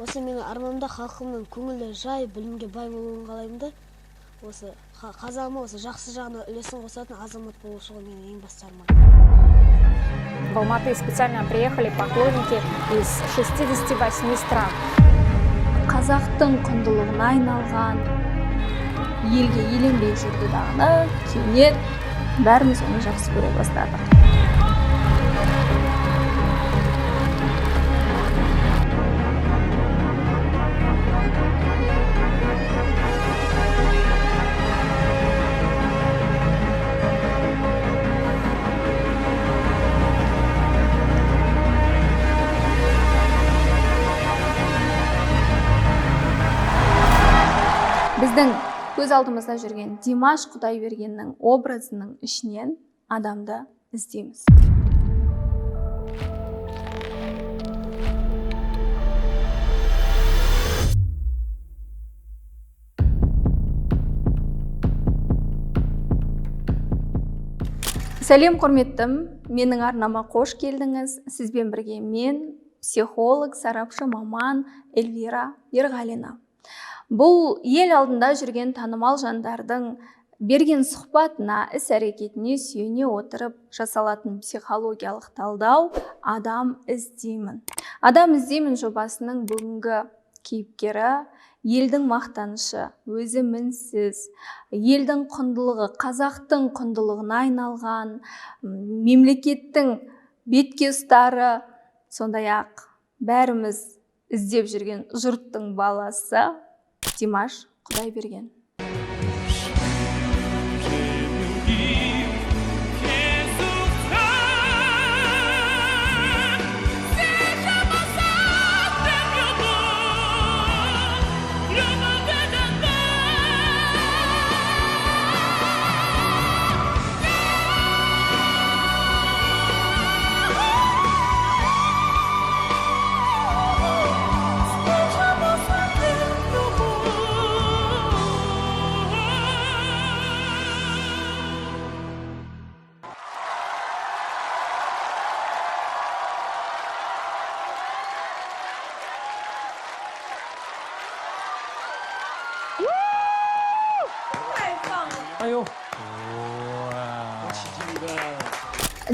Осы менің арманымда халқымның көңілі жай, білімге бай болуын қалаймын да. Осы қазағыма осы жақсы жағына үлесін қосатын азамат болу шығу менің ең басты арманым. В Алматы специально приехали поклонники из 68 стран. Қазақтың құндылығына айналған, елге еленбей жүрді дағыны, кенет бәріміз оны жақсы көре бастадық. Біздің көз алдымызда жүрген Димаш Құдайбергеннің образының ішінен адамды іздейміз. Сәлем құрметтім, менің арнама қош келдіңіз. Сізбен бірге мен, психолог, сарапшы маман Эльвира Ерғалина. Бұл ел алдында жүрген танымал жандардың берген сұхбатына, іс-әрекетіне сүйене отырып жасалатын психологиялық талдау «Адам іздеймін». «Адам іздеймін» жобасының бүгінгі кейіпкері елдің мақтанышы, өзі мінсіз, елдің құндылығы, қазақтың құндылығына айналған, мемлекеттің бетке ұстары, сондай-ақ бәріміз іздеп жүрген жұрттың баласы Димаш Құдайберген.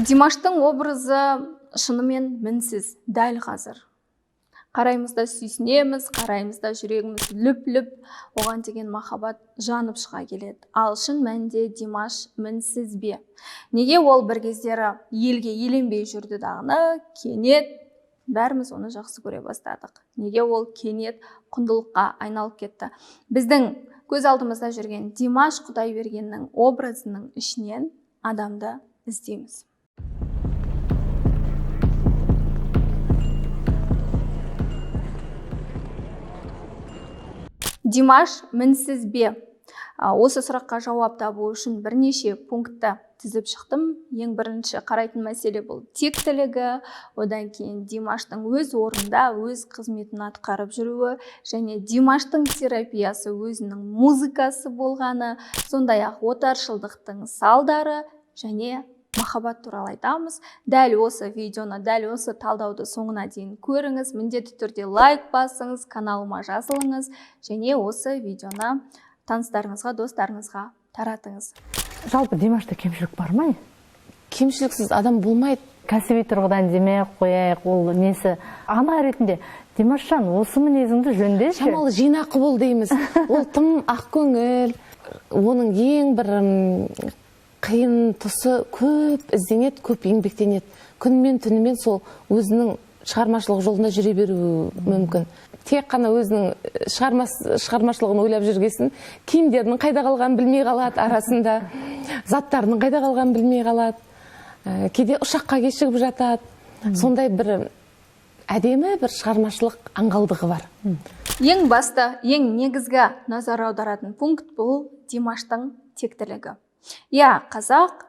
Димаштың образы шынымен мінсіз, дәл қазір. Қараймызда сүйсінеміз, қараймызда жүрегіміз лүп-лүп, оған деген махаббат жанып шыға келеді. Ал шын мәнінде Димаш мінсіз бе? Неге ол бір кездері елге еленбей жүрді дағыны, кенет бәріміз оны жақсы көре бастадық? Неге ол кенет құндылыққа айналып кетті? Біздің көз алдымызда жүрген Димаш Құдайбергеннің образының ішінен адамды іздейміз. Димаш мінсіз бе? Осы сұраққа жауап табу үшін бірнеше пунктті тізіп шықтым. Ең бірінші қарайтын мәселе бұл тектілігі, одан кейін Димаштың өз орнында өз қызметін атқарып жүруі, және Димаштың терапиясы өзінің музыкасы болғаны, сондай-ақ отаршылдықтың салдары және махаббат туралы айтамыз. Дәл осы видеоны, дәл осы талдауды соңына дейін көріңіз. Міндетті түрде лайк басыңыз, каналыма жазылыңыз және осы видеоны таныстарыңызға, достарыңызға таратыңыз. Жалпы Димашта кемшілік бар ма? Кемшіліксіз адам болмайды. Кәсіби тұрғыдан демек қояйық, ол несі? Ана ретінде Димашжан, осы мінезіңді жөндеші. Шамалы жинақы бол дейміз. Ол тым ақкөңіл, оның ең бір қиын тұсы көп ізденеді, көп еңбектенеді. Күнмен түнімен сол өзінің шығармашылық жолында жүре беруі мүмкін. Тек қана өзінің шығармашылығын ойлап жүргесін, киімдерінің қайда қалғанын білмей қалады арасында, заттарының қайда қалғанын білмей қалады, кейде ұшаққа кешігіп жатады. Сондай бір әдемі бір шығармашылық аңғалдығы бар. Ең басты, ең негізгі назар аударатын пункт бұл Димаштың тектілігі. Қазақ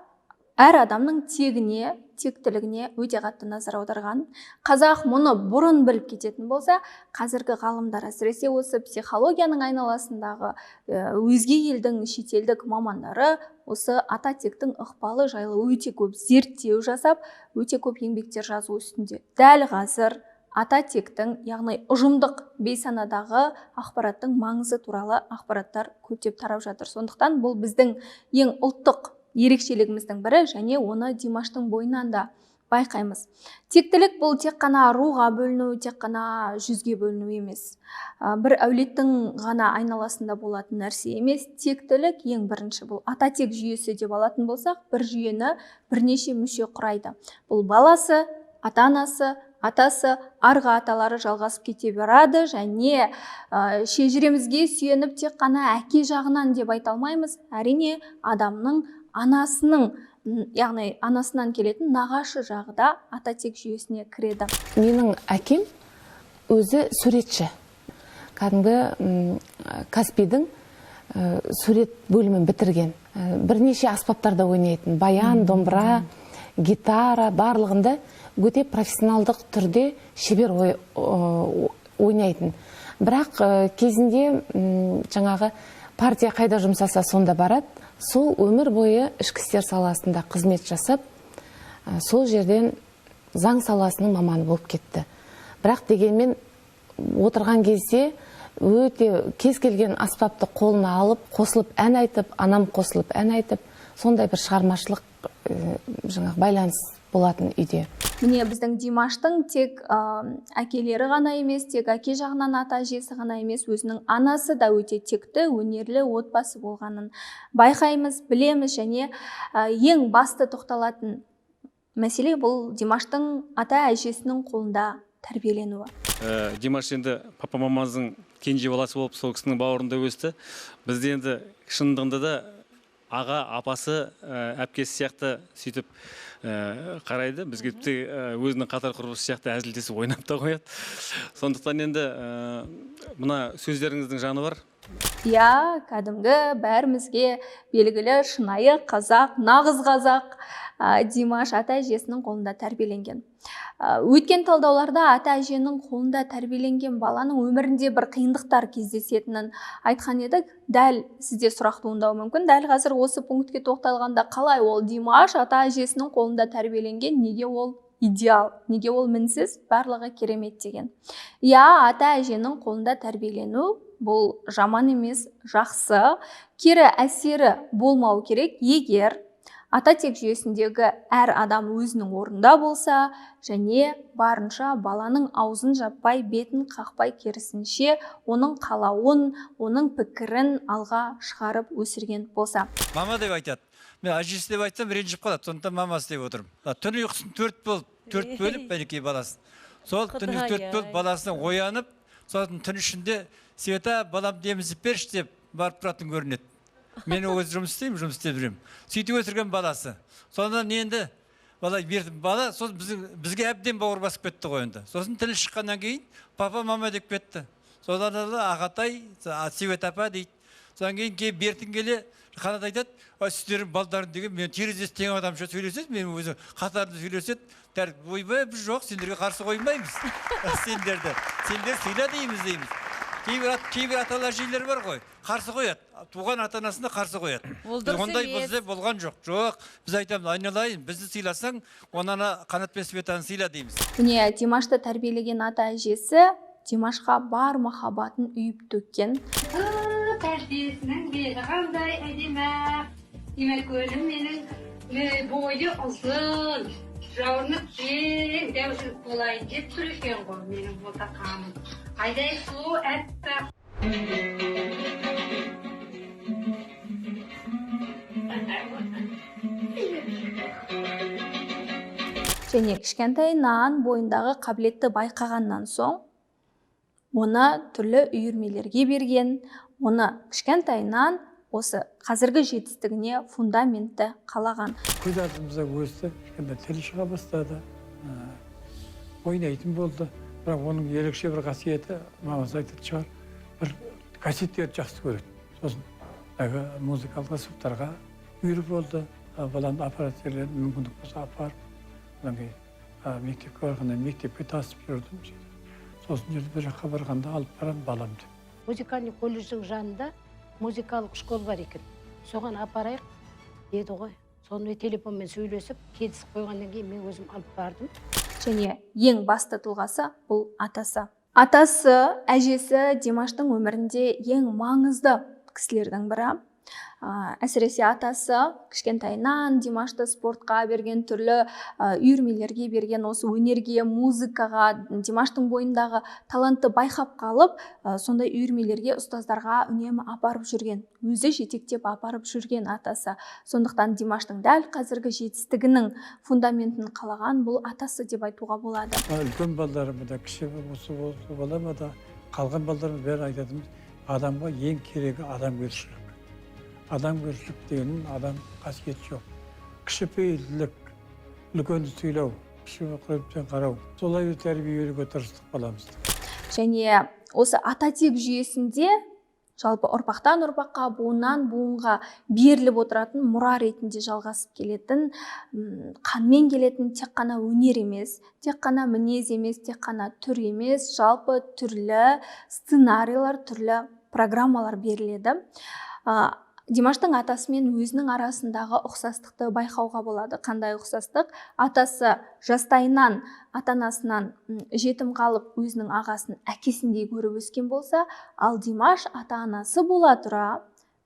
әр адамның тегіне, тектілігіне өте қатты назар аударған. Қазақ мұны бұрын біліп кететін болса, қазіргі ғалымдар, әсіресе осы психологияның айналасындағы өзге елдің шетелдік мамандары осы ата тектің ықпалы жайлы өте көп зерттеу жасап, өте көп еңбектер жазу үстінде. Дәл қазір ата тектің, яғни ұжымдық бейсанадағы ақпараттың маңызы туралы ақпараттар көптеп тарап жатыр. Сондықтан бұл біздің ең ұлттық ерекшелігіміздің бірі, және оны Димаштың бойынан да байқаймыз. Тектілік бұл тек қана руға бөліну, тек қана жүзге бөліну емес. Бір әулеттің ғана айналасында болатын нәрсе емес. Тектілік ең бірінші бұл ата тек жүйесі деп алатын болсақ, бір жүйені бірнеше мүше құрайды. Бұл баласы, ата-анасы, атасы, арғы аталары жалғасып кете барады, және шежіремізге сүйеніп тек қана әке жағынан деп айта алмаймыз. Әрине адамның анасының, яғни анасынан келетін нағашы жағы да ата тек жүйесіне кіреді. Менің әкем өзі суретші. Кәдімгі Каспийдің сурет бөлімін бітірген. Бірнеше аспаптарда ойнайтын. Баян, домбыра, гитара, барлығында өте профессионалдық түрде шебер ойнайтын. Бірақ кезінде жаңағы партия қайда жұмсаса сонда барады. Сол өмір бойы ішкі істер саласында қызмет жасап, сол жерден заң саласының маманы болып кетті. Бірақ дегенмен отырған кезде өте кез келген аспапты қолына алып, қосылып ән айтып, анам қосылып ән айтып, сондай бір шығармашылық байланыс болатын үйде. Міне біздің Димаштың тек әкелері ғана емес, тек әке жағынан ата әжесі ғана емес, өзінің анасы да өте текті, өнерлі отбасы болғанын байқаймыз, білеміз, және ең басты тоқталатын мәселе бұл Димаштың ата әжесінің қолында тәрбиеленуі. Димаш енді папа-мамамыздың кенже баласы болып, сол кісінің бауырында өсті. Бізде енді шындығында да аға, апасы, әпкесі сияқты сөйтіп қарайды. Бізге өзінің қатар құрбысы сияқты әзілдесіп ойнап та қояды. Сондықтан енді мына сөздеріңіздің жаны бар. Иә, кәдімгі бәрімізге белгілі шынайы қазақ, нағыз қазақ Димаш ата әжесінің қолында тәрбиеленген. Өткен талдауларда ата әженің қолында тәрбиеленген баланың өмірінде бір қиындықтар кездесетінін айтқан едік. Дәл сізде сұрақ туындауы мүмкін. Дәл қазір осы пунктке тоқталғанда қалай ол Димаш ата әжесінің қолында тәрбиеленген, неге ол идеал, неге ол мінсіз, барлығы керемет деген. Иә, ата әженің қолында тәрбиелену бұл жаман емес, жақсы. Кері әсері болмау керек, егер ата тек жүйесіндегі әр адам өзінің орында болса, және барынша баланың аузын жаппай, бетін қақпай, керісінше оның қалауын, оның пікірін алға шығарып өсірген болса. Мама деп айтады. Мен әжесі деп айтсам ренжіп қалады, сондықтан мамасы деп отырмын. Түн ұйқысын төрт бөліп бәлекей баласын. Сол түн төрт бөліп баласына оянып, сосын түн ішінде Света, балам демізіп берші деп барып тұратын көрінеді. Мен өз жұмыс істеп жүремін. Сөйтіп өсірген баласы. Содан енді бала бізге әбден бауыр басып кетті ғой енді. Сосын тілі шыққаннан кейін папа, мама деп кетті. Содан ағатай, Света апа дейді. Содан кейін бертін келе қанат айтады, сіздердің балдарың деген, мен терезесі тең адамша сөйлеседі, мен өзі қатарды сөйлеседі. Ойбай, біз жоқ, сендерге қарсы қоймаймыз. Сендер сыйла дейміз. Кейбір аталар жейлер бар ғой, қарсы қояды. Туған ата-анасына қарсы қояды. Ондай бізде болған жоқ. Жоқ, біз айтамыз, айналайын, бізді сыйласаң, онана Қанат пен Светаны сыйла дейміз. Міне, Димашты тәрбиелеген ата әжесі Димашқа бар махаббатын үйіп төккен. Тәрбиесінің бері қандай әдемі. Демек өзім менің бойы ұзын, жауырынып кең дәужілік болайын деп тұр екен ғой менің ботақаным. Айдай сұлу әтті. Және кішкентайынан бойындағы қабілетті байқағаннан соң, оны түрлі үйірмелерге берген, оны кішкентайынан осы қазіргі жетістігіне фундаментті қалаған. Көз алдымызда өсті, тілі шыға бастады, ойнайтын болды. Бірақ оның ерекше бір қасиеті, мамасы айтатын шығар, бір кассеттерді жақсы көреді. Сосын музыкалық аспаптарға үйір болды, баланы аппарат жерлерін мүмкіндік болса апарып, мектепке барғанда мектепке тасып жүрдім. Сосын жерде бір жаққа барғанда алып барам балам деп. Музыкальный колледждің жанында музыкалық школ бар екен. Соған апарайық деді ғой. Сонымен телефонмен сөйлесіп, кетісіп қойғаннан кейін мен өзім алып бардым. және ең басты тұлғасы бұл атасы. Атасы, әжесі Димаштың өмірінде ең маңызды кісілердің бірі. Әсіресе атасы кішкентайынан Димашты спортқа берген, түрлі үйірмелерге берген, осы өнерге, музыкаға Димаштың бойындағы талантты байқап қалып, сондай үйірмелерге, ұстаздарға үнемі апарып жүрген, өзі жетектеп апарып жүрген атасы. Сондықтан Димаштың дәл қазіргі жетістігінің фундаментін қалаған бұл атасы деп айтуға болады. Үлкен балдарым да, кіші балама да, қалған балдарым бәрі айтатымыз, адамға ең керегі адамгершілік. Адамгершілік дегеннің адам қасиет жоқ. Кішіпейілділік, үлкенді сөйлеу, кіші құрметпен қарау. Солай тәрбиелеуге тырыстық баламызды. Және осы ата-тек жүйесінде жалпы ұрпақтан ұрпаққа, буыннан буынға беріліп отыратын мұра ретінде жалғасып келетін, қанмен келетін тек қана өнер емес, тек қана мінез емес, тек қана түр емес, жалпы түрлі сценарийлар, түрлі программалар беріледі. Димаштың атасы мен өзінің арасындағы ұқсастықты байқауға болады. Қандай ұқсастық? Атасы жастайынан ата-анасынан жетім қалып, өзінің ағасын әкесіндей көріп өскен болса, ал Димаш ата-анасы бола тұра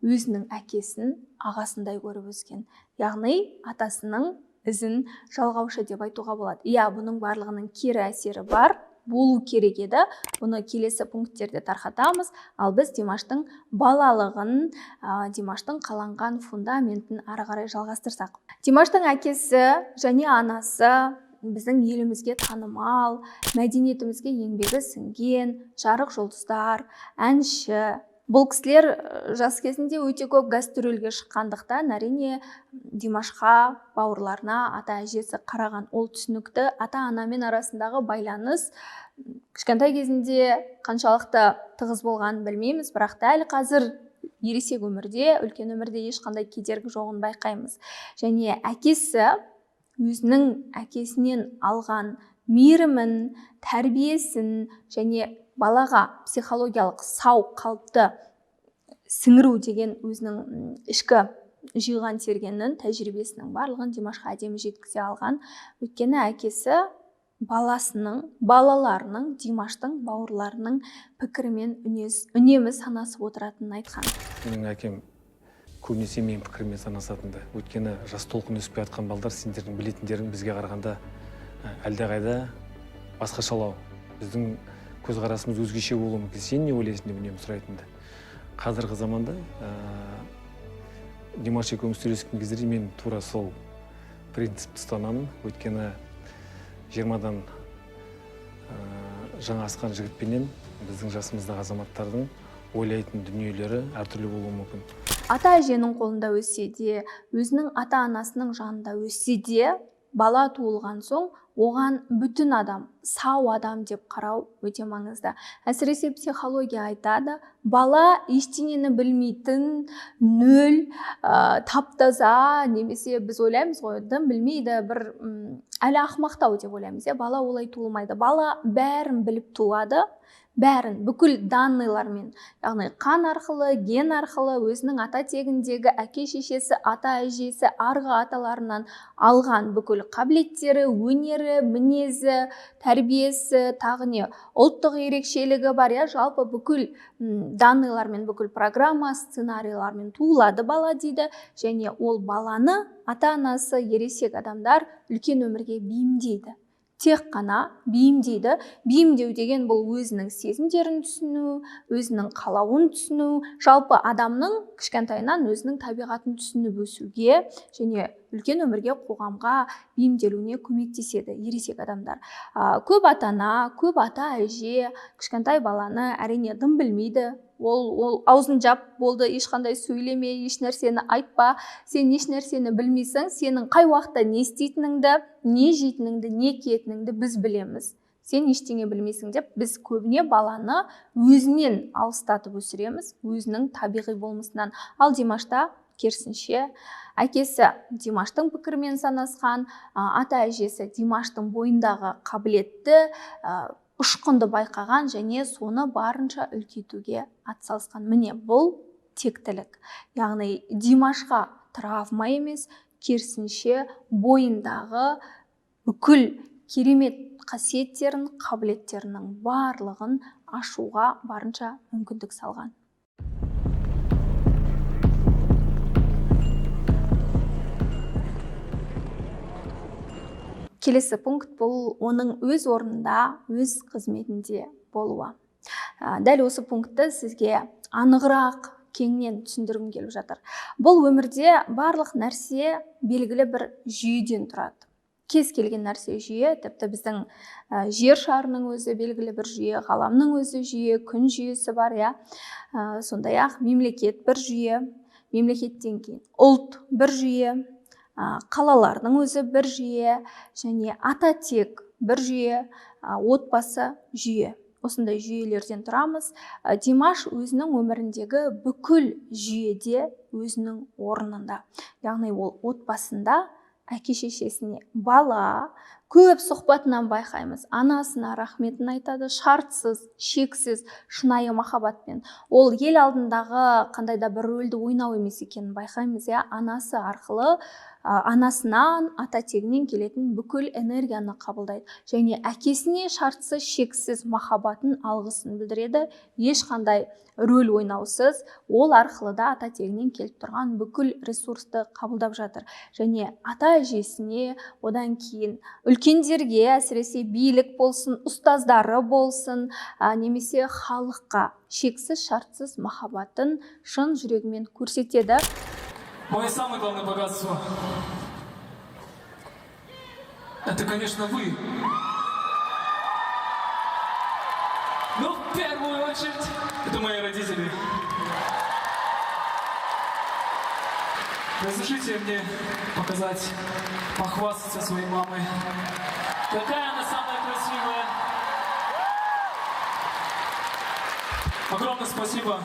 өзінің әкесін ағасындай көріп өскен. Яғни атасының ізін жалғаушы деп айтуға болады. Иә, бұның барлығының кері әсері бар, болу керек еді. Бұны келесі пункттерде тарқатамыз. Ал біз Димаштың балалығын, Димаштың қаланған фундаментін ары қарай жалғастырсақ. Димаштың әкесі және анасы біздің елімізге танымал, мәдениетімізге еңбегі сіңген, жарық жұлдыздар, әнші. Бұл кісілер жас кезінде өте көп гастрольге шыққандықтан, әрине Димашқа, бауырларына, ата-әжесі қараған. Ол түсінікті. Ата-анамен арасындағы байланыс кішкентай кезінде қаншалықты тығыз болғанын білмейміз, бірақ дәл қазір ересек өмірде, үлкен өмірде ешқандай кедергі жоғын байқаймыз. Және әкесі өзінің әкесінен алған мейірімін, тәрбиесін және балаға психологиялық сау қалыпты сіңіру деген өзінің ішкі жиған тергеннің тәжірибесінің барлығын Димашқа әдемі жеткізе алған. Өйткені әкесі балаларының, Димаштың бауырларының пікірімен үнемі санасып отыратынын айтқан. Менің әкем көбінесе менің пікірмен санасатынды. Өйткені жас толқын өспей жатқан балдар, сендердің білетіндерің бізге қарағанда әлдеқайда басқашалау. Біздің көзқарасымыз өзгеше болуы мүмкін. Сен не ойлайсың деп үнемі сұрайтынды. Қазіргі заманда Димаш екеуміз сөйлескен кездерде мен тура сол принципті ұстанамын. Өйткені 20-дан жаңа асқан жігітпенен біздің жасымыздағы азаматтардың ойлайтын дүниелері әртүрлі болуы мүмкін. Ата-әженің қолында өссе де, өзінің ата-анасының жанында өссе де, бала туылған соң оған бүтін адам, сау адам деп қарау өте маңызды. Әсіресе психология айтады, бала ештеңені білмейтін, нөл, таптаза, немесе біз ойлаймыз ғой, дым білмейді, бір әлі ақымақтау деп ойлаймыз. Бала олай туылмайды. Бала бәрін біліп туады. Бәрін, бүкіл данныйлармен, яғни қан арқылы, ген арқылы өзінің ата тегіндегі әке-шешесі, ата-әжесі, арғы аталарынан алған бүкіл қабілеттері, өнері, мінезі, тәрбиесі, тағы не ұлттық ерекшелігі бар, жалпы бүкіл данныйлармен, бүкіл программа, сценарийлармен туылады бала дейді, және ол баланы ата-анасы, ересек адамдар үлкен өмірге бейімдейді. Тек қана бейімдейді. Бейімдеу деген бұл өзінің сезімдерін түсіну, өзінің қалауын түсіну, жалпы адамның кішкентайынан өзінің табиғатын түсініп өсуге және үлкен өмірге, қоғамға бейімделуіне көмектеседі ересек адамдар. Көп ата-ана, көп ата-әже кішкентай баланы әрине дым білмейді. Ол аузын жап, болды, ешқандай сөйлеме, еш нәрсені айтпа, сен еш нәрсені білмейсің, сенің қай уақытта не істейтініңді, не жейтініңді, не киетініңді біз білеміз. Сен ештеңе білмейсің деп, біз көбіне баланы өзінен алыстатып өсіреміз, өзінің табиғи болмысынан. Ал Димашта керісінше, әкесі Димаштың пікірмен санасқан, ата-әжесі Димаштың бойындағы қабілетті, ұшқынды байқаған және соны барынша үлкейтуге атсалысқан. Міне бұл тектілік. Яғни Димашқа травма емес, керісінше бойындағы бүкіл керемет қасиеттерін, қабілеттерінің барлығын ашуға барынша мүмкіндік салған. Келесі пункт бұл оның өз орнында, өз қызметінде болуы. Дәл осы пунктті сізге анығырақ, кеңінен түсіндіргім келіп жатыр. Бұл өмірде барлық нәрсе белгілі бір жүйеден тұрады. Кез келген нәрсе жүйе, тіпті біздің жер шарының өзі белгілі бір жүйе, ғаламның өзі жүйе, күн жүйесі бар, сондай-ақ мемлекет бір жүйе, мемлекеттен кейін ұлт бір жүйе, қалалардың өзі бір жүйе, және ата тек бір жүйе, отбасы жүйе. Осындай жүйелерден тұрамыз. Димаш өзінің өміріндегі бүкіл жүйеде өзінің орнында. Яғни ол отбасында әке-шешесіне, бала көп сұхбатынан байқаймыз. Анасына рахметін айтады, шартсыз, шексіз, шынайы махаббатпен. Ол ел алдындағы қандай да бір рөлді ойнау емес екенін байқаймыз. Анасы арқылы анасынан, ата тегінен келетін бүкіл энергияны қабылдайды. Және әкесіне шартсыз, шексіз махаббатын, алғысын білдіреді. Ешқандай рөл ойнаусыз, ол арқылы да ата тегінен келіп тұрған бүкіл ресурсты қабылдап жатыр. Және ата әжесіне, одан кейін үлкендерге, әсіресе билік болсын, ұстаздары болсын, немесе халыққа шексіз, шартсыз махаббатын шын жүрегімен көрсетеді. Мое самое главное богатство – это, конечно, вы. Но в первую очередь это мои родители. Разрешите мне показать, похвастаться своей мамой. Какая она самая красивая. Огромное спасибо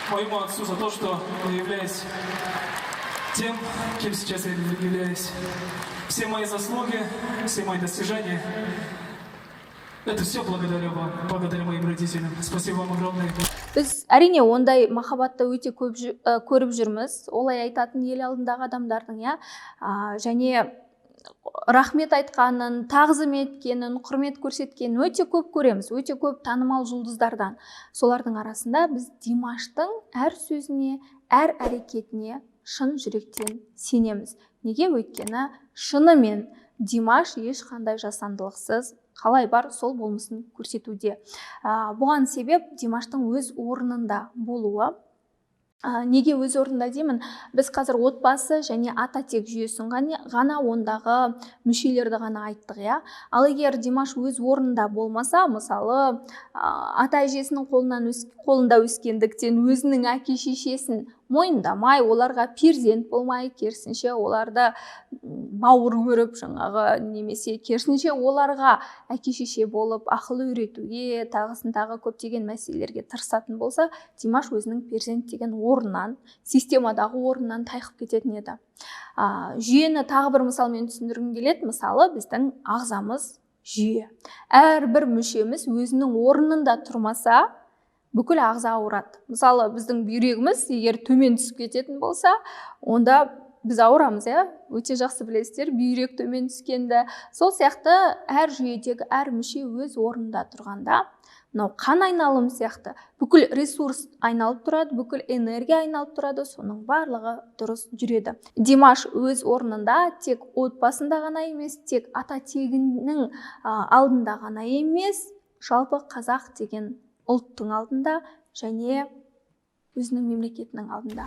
моему отцу за то, что я являюсь тем, кем сейчас я являюсь. Все мои заслуги, все мои достижения – это все благодаря моим родителям. Спасибо вам огромное. Біз әрине ондай махаббатты өте көп көріп жүрміз. Олай айтатын ел алдындағы адамдардың, және рахмет айтқанын, тағзым еткенін, құрмет көрсеткенін өте көп көреміз, өте көп танымал жұлдыздардан. Солардың арасында біз Димаштың әр сөзіне, әр әрекетіне шын жүректен сенеміз. Неге? Өйткені шынымен Димаш ешқандай жасандылықсыз, қалай бар сол болмысын көрсетуде. Бұған себеп Димаштың өз орнында болуы. Неге өз орнында деймін? Біз қазір отбасы және ата тек жүйесін ғана, ондағы мүшелерді ғана айттық. Ал егер Димаш өз орнында болмаса, мысалы, ата әжесінің қолында өскендіктен өзінің әке-шешесін мойындамай, оларға перзент болмай, керісінше оларды бауыр көріп, немесе керісінше оларға әке-шеше болып, ақыл үйретуге, тағы көптеген мәселелерге тырысатын болса, Димаш өзінің перзент деген орнынан, системадағы орнынан тайқып кететін еді. Жүйені тағы бір мысалмен түсіндіргім келеді. Мысалы, біздің ағзамыз жүйе. Әрбір мүшеміз өзінің орнында тұрмаса, бүкіл ағза ауырады. Мысалы, біздің бүйрегіміз егер төмен түсіп кететін болса, онда біз ауырамыз, өте жақсы білесіздер, бүйрек төмен түскенді. Сол сияқты әр жүйедегі әр мүше өз орнында тұрғанда, мынау қан айналым сияқты бүкіл ресурс айналып тұрады, бүкіл энергия айналып тұрады, соның барлығы дұрыс жүреді. Димаш өз орнында тек отбасында ғана емес, тек ата тегінің алдында ғана емес, жалпы қазақ деген ұлттың алдында және өзінің мемлекетінің алдында.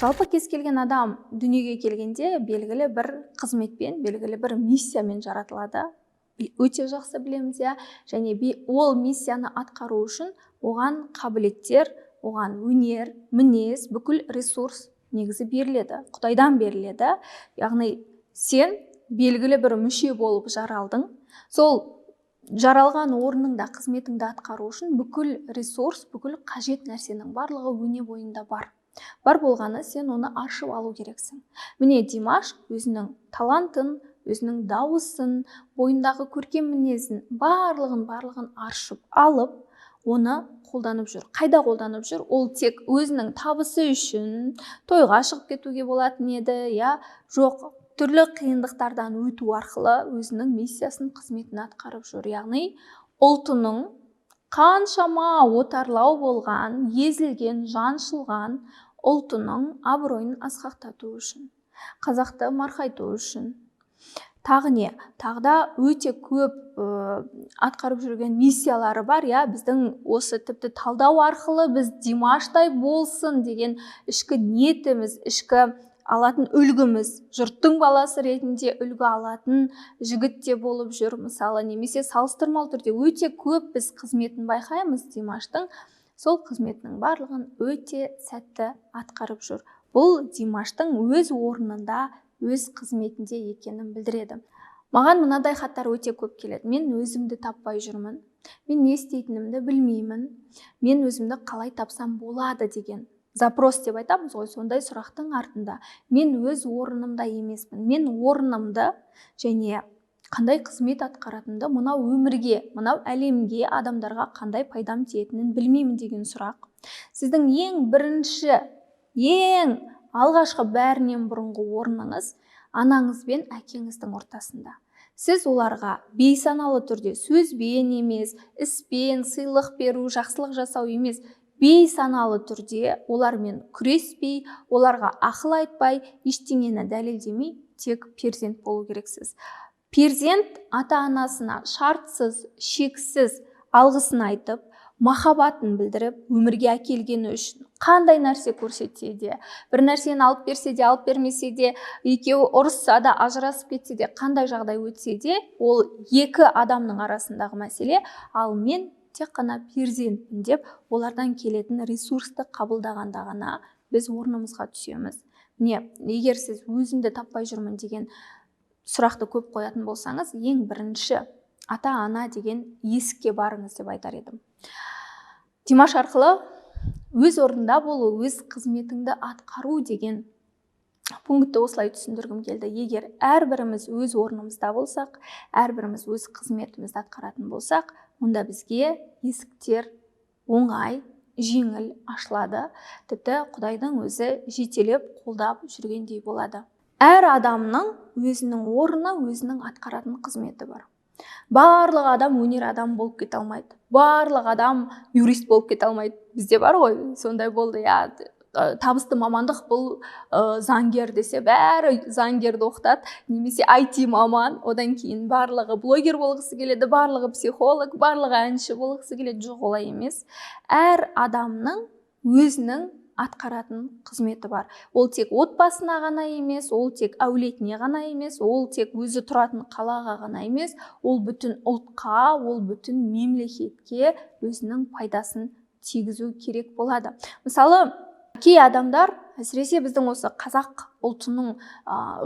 Жалпы кез келген адам дүниеге келгенде белгілі бір қызметпен, белгілі бір миссиямен жаратылады. Өте жақсы білеміз, және ол миссияны атқару үшін оған қабілеттер, оған өнер, мінез, бүкіл ресурс негізі беріледі, Құдайдан беріледі. Яғни сен белгілі бір мүше болып жаралдың. Сол жаралған орныңда қызметіңді атқару үшін бүкіл ресурс, бүкіл қажет нәрсенің барлығы өне бойында бар. Бар болғаны сен оны ашып алу керексің. Міне Димаш өзінің талантын, өзінің дауысын, бойындағы көркем мінезін барлығын аршып алып, оны қолданып жүр. Қайда қолданып жүр? Ол тек өзінің табысы үшін тойға шығып кетуге болатын еді, жоқ, түрлі қиындықтардан өту арқылы өзінің миссиясын, қызметін атқарып жүр. Яғни ұлтының қаншама отарлау болған, езілген, жаншылған ұлтының абыройын асқақтату үшін, қазақты марқайту үшін. Тағы не? Тағда өте көп атқарып жүрген миссиялары бар. Біздің осы тіпті талдау арқылы біз Димаштай болсын деген ішкі ниетіміз, ішкі алатын үлгіміз, жұрттың баласы ретінде үлгі алатын жігіт те болып жүр. Мысалы, немесе салыстырмалы түрде өте көп біз қызметін байқаймыз Димаштың. Сол қызметінің барлығын өте сәтті атқарып жүр. Бұл Димаштың өз орнында, өз қызметінде екенін білдіреді. Маған мынадай хаттар өте көп келеді. Мен өзімді таппай жүрмін. Мен не істейтінімді білмеймін. Мен өзімді қалай тапсам болады деген запрос деп айтамыз ғой, сондай сұрақтың артында. Мен өз орнымда емеспін. Мен орнымды және қандай қызмет атқаратынымды мынау өмірге, мынау әлемге, адамдарға қандай пайдам тиетінін білмеймін деген сұрақ. Сіздің ең бірінші, ең алғашқы бәрінен бұрынғы орныңыз анаңыз бен әкеңіздің ортасында. Сіз оларға бейсаналы түрде сөзбен емес, іспен сыйлық беру, жақсылық жасау емес, бейсаналы түрде олармен күреспей, оларға ақыл айтпай, ештеңені дәлелдемей, тек перзент болу керексіз. Перзент ата-анасына шартсыз, шексіз алғысын айтып, махаббатын білдіріп, өмірге әкелгені үшін қандай нәрсе көрсетсе де, бір нәрсені алып берсе де, алып бермесе де, екеуі ұрысса да, ажырасып кетсе де, қандай жағдай өтсе де, ол екі адамның арасындағы мәселе. Ал мен тек қана перзентпін деп, олардан келетін ресурсты қабылдағанда ғана біз орнымызға түсеміз. Егер сіз өзімді таппай жүрмін деген сұрақты көп қоятын болсаңыз, ең бірінші ата-ана деген есікке барыңыз деп айтар едім. Димаш арқылы өз орнында болу, өз қызметіңді атқару деген пунктті осылай түсіндіргім келді. Егер әрбіріміз өз орнымызда болсақ, әрбіріміз өз қызметімізді атқаратын болсақ, онда бізге есіктер оңай, жеңіл ашылады. Тіпті Құдайдың өзі жетелеп, қолдап жүргендей болады. Әр адамның өзінің орны, өзінің атқаратын қызметі бар. Барлық адам өнер адам болып кете алмайды. Барлық адам юрист болып кете алмайды. Бізде бар ғой, сондай болды. Табысты мамандық бұл заңгер десе, бәрі заңгерді оқытады, немесе IT маман, одан кейін барлығы блогер болғысы келеді, барлығы психолог, барлығы әнші болғысы келеді. Жоқ, олай емес. Әр адамның өзінің атқаратын қызметі бар. Ол тек отбасына ғана емес, ол тек әулетіне ғана емес, ол тек өзі тұратын қалаға ғана емес, ол бүтін ұлтқа, ол бүтін мемлекетке өзінің пайдасын тигізу керек болады. Мысалы, кей адамдар, әсіресе біздің осы қазақ ұлтының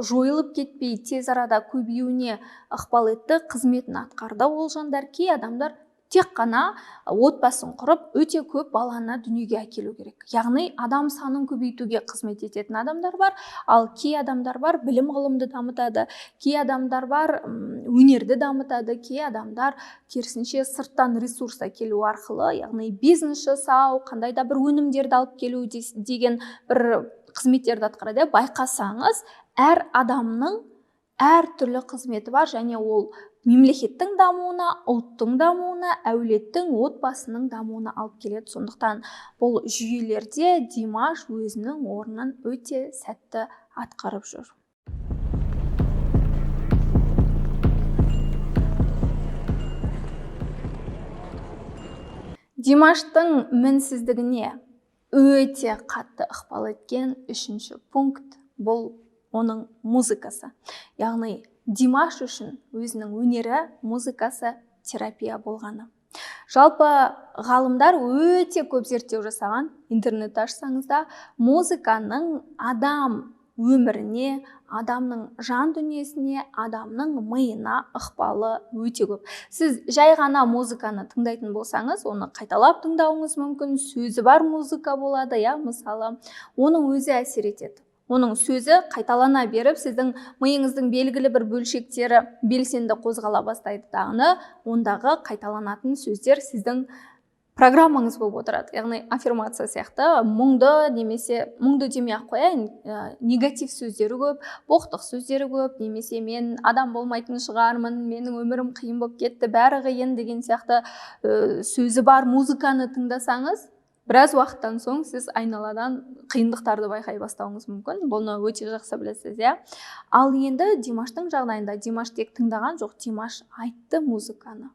жойылып кетпей тез арада көбеюіне ықпал етті, қызметін атқарды ол жандар. Кей адамдар тек қана отбасын құрып, өте көп баланы дүниеге әкелу керек. Яғни адам санын көбейтуге қызмет ететін адамдар бар, ал кей адамдар бар білім ғылымды дамытады, кей адамдар бар өнерді дамытады, кей адамдар керісінше сырттан ресурс әкелу арқылы, яғни бизнес жасау, қандай да бір өнімдерді алып келу деген бір қызметтерді атқарады. Байқасаңыз, әр адамның әр түрлі қызметі бар, және ол мемлекеттің дамуына, ұлттың дамуына, әулеттің, отбасының дамуына алып келеді. Сондықтан бұл жүйелерде Димаш өзінің орнын өте сәтті атқарып жүр. Димаштың мінсіздігіне өте қатты ықпал еткен үшінші пункт бұл оның музыкасы. Яғни Димаш үшін өзінің өнері, музыкасы терапия болғаны. Жалпы ғалымдар өте көп зерттеу жасаған. Интернетті ашсаңызда музыканың адам өміріне, адамның жан дүниесіне, адамның миына ықпалы өте көп. Сіз жай ғана музыканы тыңдайтын болсаңыз, оны қайталап тыңдауыңыз мүмкін, сөзі бар музыка болады, мысалы, оның өзі әсер етеді. Оның сөзі қайталана беріп, сіздің миыңыздың белгілі бір бөлшектері белсенді қозғала бастайды дағыны, ондағы қайталанатын сөздер сіздің программаңыз болып отырады. Яғни аффирмация сияқты мұңды немесе мұңды демей ақ қояйын, негатив сөздері көп, боқтық сөздері көп, немесе мен адам болмайтын шығармын, менің өмірім қиын болып кетті, бәрі қиын деген сияқты сөзі бар музыканы тыңдасаңыз, біраз уақыттан соң сіз айналадан қиындықтарды байқай бастауыңыз мүмкін. Бұны өте жақсы білесіз, Ал енді Димаштың жағдайында Димаш тек тыңдаған жоқ, Димаш айтты музыканы.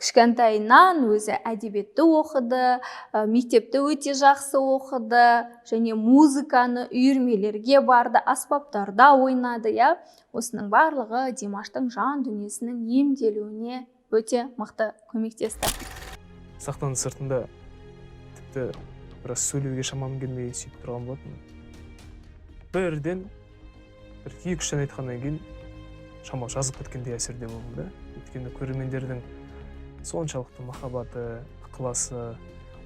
Кішкентайынан өзі әдебиетті оқыды, мектепті өте жақсы оқыды, және музыканы үйірмелерге барды, аспаптарда ойнады, Осының барлығы Димаштың жан дүниесінің емделуіне өте мықты көмектесті. Сахнаның сыртында тіпті біраз сөйлеуге шамам келмей сөйтіп тұрған болатын. Бірден бір 2-3 ән айтқаннан кейін шамал жазып кеткендей әсерде болдым. Өйткені көрермендердің соншалықты махаббаты, ықыласы,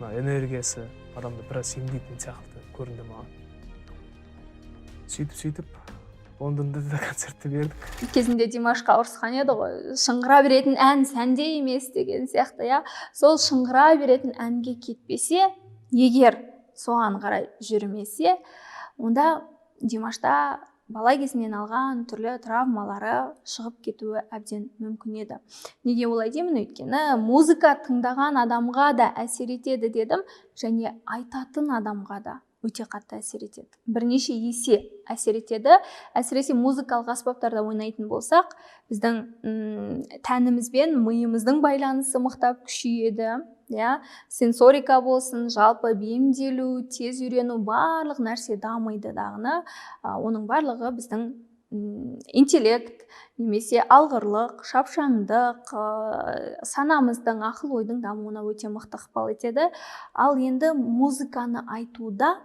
энергиясы адамды біраз емдейтін сияқты көрінді маған. Сөйтіп Лондонда да концертті бердік. Кезінде Димашқа ұрысқан еді ғой, шыңғыра беретін ән сәнде емес деген сияқты, Сол шыңғыра беретін әнге кетпесе, егер соған қарай жүрмесе, онда Димашта бала кезінен алған түрлі травмалары шығып кетуі әбден мүмкін еді. Неге олай деймін? Өйткені музыка тыңдаған адамға да әсер етеді дедім, және айтатын адамға да өте қатты әсер етеді. Бірнеше есе әсер етеді. Әсіресе музыкалық аспаптарда ойнайтын болсақ, біздің тәнімізбен миымыздың байланысы мықтап күшейеді. Сенсорика болсын, жалпы бейімделу, тез үйрену, барлық нәрсе дамиды дағыны. Оның барлығы біздің интеллект, немесе алғырлық, шапшаңдық, санамыздың, ақыл ойдың дамуына өте мықты ықпал етеді. Ал енді музыканы айтуда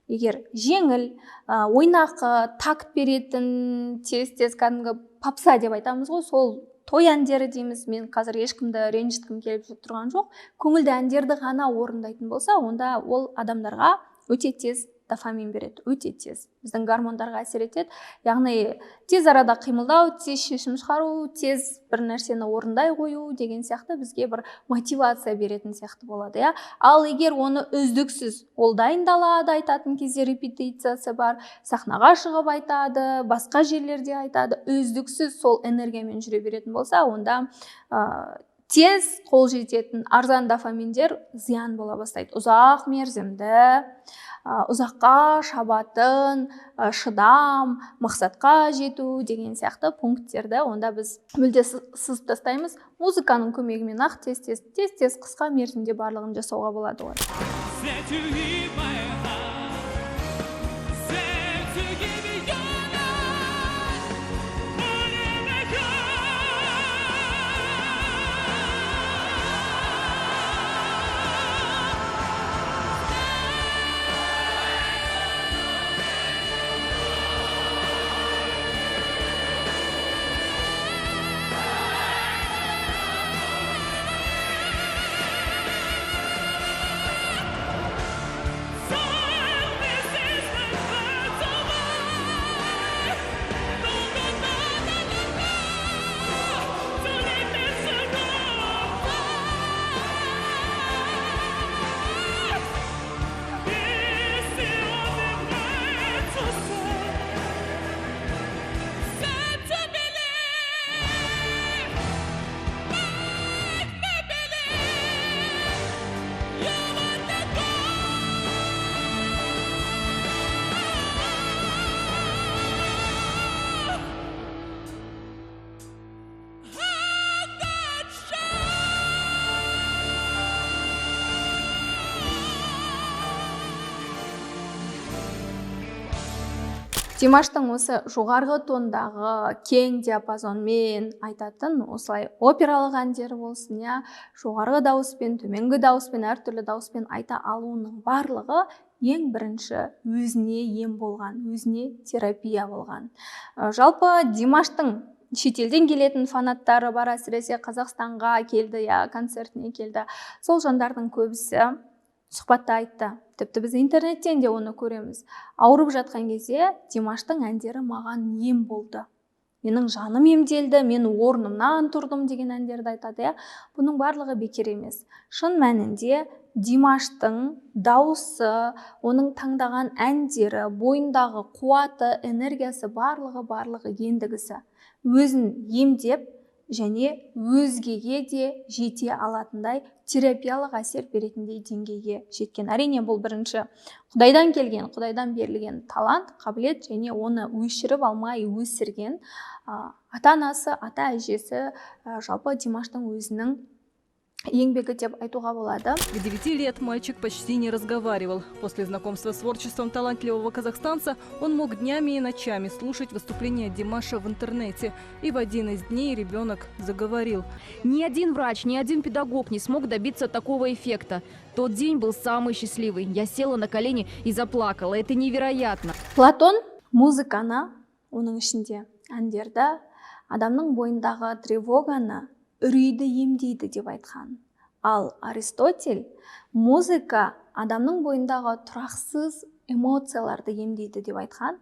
егер жеңіл, ойнақы, такт беретін, тез кәдімгі попса деп айтамыз ғой, сол той әндері дейміз, мен қазір ешкімді ренжіткім келіп тұрған жоқ, көңілді әндерді ғана орындайтын болса, онда ол адамдарға өте тез дофамин береді, өте тез. Біздің гормондарға әсер етеді. Яғни тез арада қимылдау, тез шешім шығару, тез бір нәрсені орындай қою деген сияқты бізге бір мотивация беретін сияқты болады. Ал егер оны үздіксіз, ол дайындалады, айтатын кезде репетициясы бар, сахнаға шығып айтады, басқа жерлерде айтады, үздіксіз сол энергиямен жүре беретін болса, онда тез қол жететін арзан дофаминдер зиян бола бастайды. Ұзақ мерзімді, ұзаққа шабатын, шыдам, мақсатқа жету деген сияқты пункттерді онда біз мүлде сызып тастаймыз. Музыканың көмегімен ақ тез қысқа мерзімде барлығын жасауға болады ғой. Say Димаштың осы жоғарғы тондағы кең диапазонмен айтатын осылай опералық әндері болсын, я жоғарғы дауыспен, төменгі дауыспен, әртүрлі дауыспен айта алуының барлығы ең бірінші өзіне ем болған, өзіне терапия болған. Жалпы Димаштың шетелден келетін фанаттары бар, әсіресе Қазақстанға келді, я концертіне келді. Сол жандардың көбісі сұхбатта айтты. Тіпті біз интернеттен де оны көреміз. Ауырып жатқан кезде Димаштың әндері маған ем болды. Менің жаным емделді, мен орнымнан тұрдым деген әндерді айтады. Бұның барлығы бекер емес. Шын мәнінде Димаштың дауысы, оның таңдаған әндері, бойындағы қуаты, энергиясы барлығы ендігісі. Өзін емдеп және өзгеге де жете алатындай терапиялық әсер беретіндей деңгейге жеткен. Әрине бұл бірінші Құдайдан келген, Құдайдан берілген талант, қабілет және оны өшіріп алмай өсірген ата-анасы, ата-әжесі, жалпы Димаштың өзінің еңбегі деп айтуға болады. К 9 лет мальчик почти не разговаривал. После знакомства с творчеством талантливого казахстанца он мог днями и ночами слушать выступления Димаша в интернете. И в один из дней ребенок заговорил. Ни один врач, ни один педагог не смог добиться такого эффекта. Тот день был самый счастливый. Я села на колени и заплакала. Это невероятно. Платон музыканы, оның ішінде әндерді, адамның бойындағы тревоганы, үрейді емдейді деп айтқан. Ал Аристотель музыка адамның бойындағы тұрақсыз эмоцияларды емдейді деп айтқан.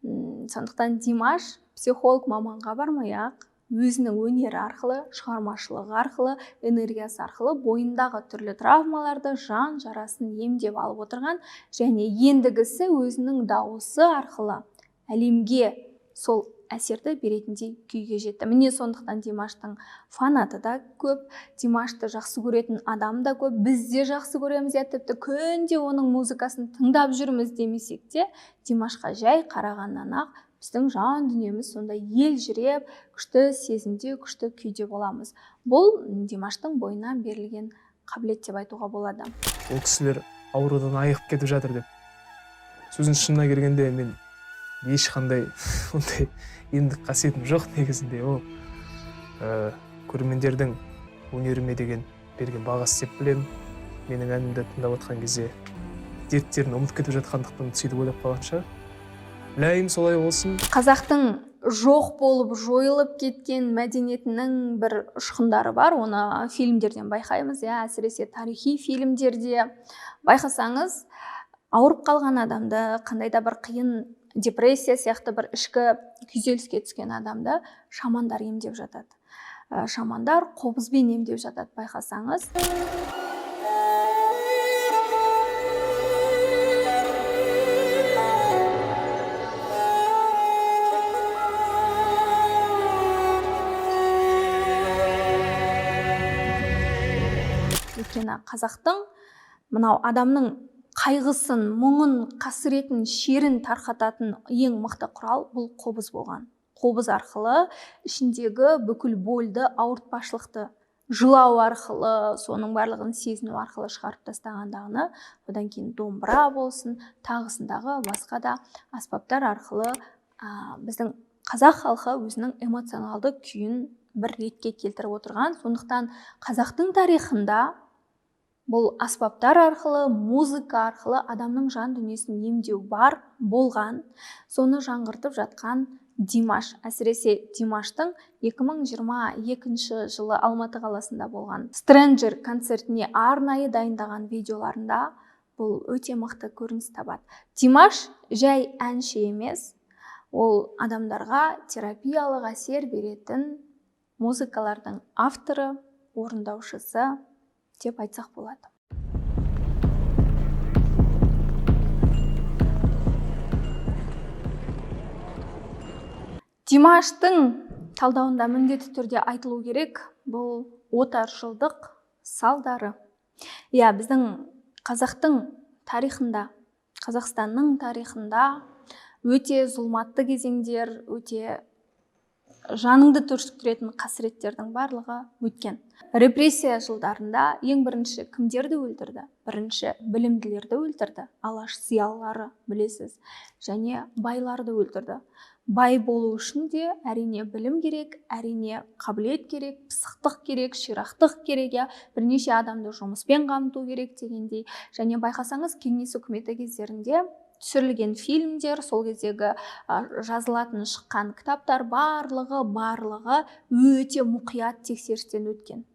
Сондықтан Димаш психолог маманға бармай-ақ өзінің өнері арқылы, шығармашылығы арқылы, энергиясы арқылы бойындағы түрлі травмаларды, жан жарасын емдеп алып отырған, және ендігісі өзінің дауысы арқылы әлемге сол әсерді беретіндей күйге жетті. Міне сондықтан Димаштың фанаты да көп, Димашты жақсы көретін адам да көп, біз де жақсы көреміз, тіпті күнде оның музыкасын тыңдап жүрміз демесек те, Димашқа жай қарағаннан ақ біздің жан дүниеміз сонда елжіреп, күшті сезімде, күшті күйде боламыз. Бұл Димаштың бойынан берілген қабілет деп айтуға болады. Ол кісілер аурудан айығып кетіп жатыр деп. Сөздің шынына келгенде мен ешқандай ондай емдік қасиетім жоқ негізінде. Ол көрермендердің өнеріме деген берген бағасы деп білемін. Менің әнімді тыңдап отқан кезде дерттерін ұмытып кетіп жатқандықтан сөйтіп ойлап қалған шығар. Ләйім солай болсын. Қазақтың жоқ болып жойылып кеткен мәдениетінің бір ұшқындары бар. Оны фильмдерден байқаймыз, әсіресе тарихи фильмдерде байқасаңыз, ауырып қалған адамды, қандай да бір қиын депрессия сияқты бір ішкі күйзеліске түскен адамды шамандар емдеп жатады. Шамандар қобызбен емдеп жатады, байқасаңыз. Өйткені қазақтың мынау адамның қайғысын, мұңын, қасіретін, шерін тарқататын ең мықты құрал бұл қобыз болған. Қобыз арқылы ішіндегі бүкіл больді, ауыртпашылықты жылау арқылы, соның барлығын сезіну арқылы шығарып тастағандағыны, одан кейін домбыра болсын, тағысындағы басқа да аспаптар арқылы біздің қазақ халқы өзінің эмоционалды күйін бір ретке келтіріп отырған. Сондықтан қазақтың тарихында бұл аспаптар арқылы, музыка арқылы адамның жан дүниесін емдеу бар, болған. Соны жаңғыртып жатқан Димаш. Әсіресе Димаштың 2022 жылы Алматы қаласында болған Stranger концертіне арнайы дайындаған видеоларында бұл өте мықты көрініс табады. Димаш жай әнші емес, ол адамдарға терапиялық әсер беретін музыкалардың авторы, орындаушысы деп айтсақ болады. Димаштың талдауында міндетті түрде айтылу керек, бұл отаршылдық салдары. Біздің қазақтың тарихында, Қазақстанның тарихында өте зұлматты кезеңдер, өте жаныңды түршіктіретін қасіреттердің барлығы өткен. Репрессия жылдарында ең бірінші кімдерді өлтірді? Бірінші білімділерді өлтірді, алаш зиялылары білесіз, және байларды өлтірді. Бай болу үшін де әрине білім керек, әрине қабілет керек, пысықтық керек, ширақтық керек, бірнеше адамды жұмыспен қамту керек дегендей. Және байқасаңыз, кеңес үкіметі кездерінде түсірілген фильмдер, сол кездегі жазылатын шыққан кітаптар барлығы өте мұқият тексерістен өткен.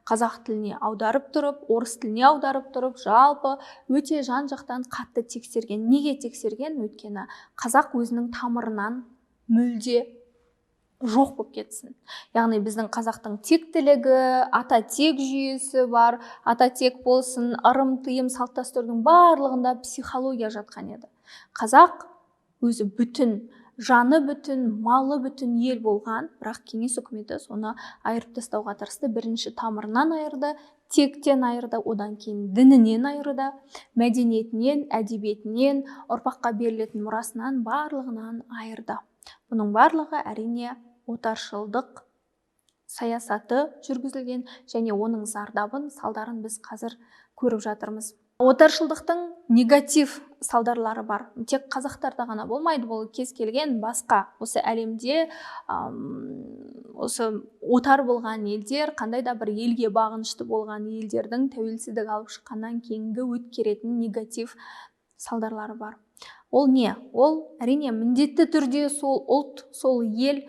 Қазақ тіліне аударып тұрып, орыс тіліне аударып тұрып, жалпы өте жан-жақтан қатты тексерген. Неге тексерген? Өйткені қазақ өзінің тамырынан мүлде жоқ болып кетсін. Яғни біздің қазақтың тектілігі, ата тек жүйесі бар, ата тек болсын, ырым, тыйым, салт дәстүрдің барлығында психология жатқан еді. Қазақ өзі бүтін, жаны бүтін, малы бүтін ел болған, бірақ кеңес үкіметі соны айырып тастауға тырысты. Бірінші тамырынан айырды, тектен айырды, одан кейін дінінен айырды, мәдениетінен, әдебиетінен, ұрпаққа берілетін мұрасынан, барлығынан айырды. Бұның барлығы әрине отаршылдық саясаты жүргізілген, және оның зардабын, салдарын біз қазір көріп жатырмыз. Отаршылдықтың негатив салдарлары бар. Тек қазақтарда ғана болмайды, бұл кез келген басқа осы әлемде осы отар болған елдер, қандай да бір елге бағынышты болған елдердің тәуелсіздік алып шыққаннан кейінгі өткеретін негатив салдарлары бар. Ол не? Ол әрине міндетті түрде сол ұлт, сол ел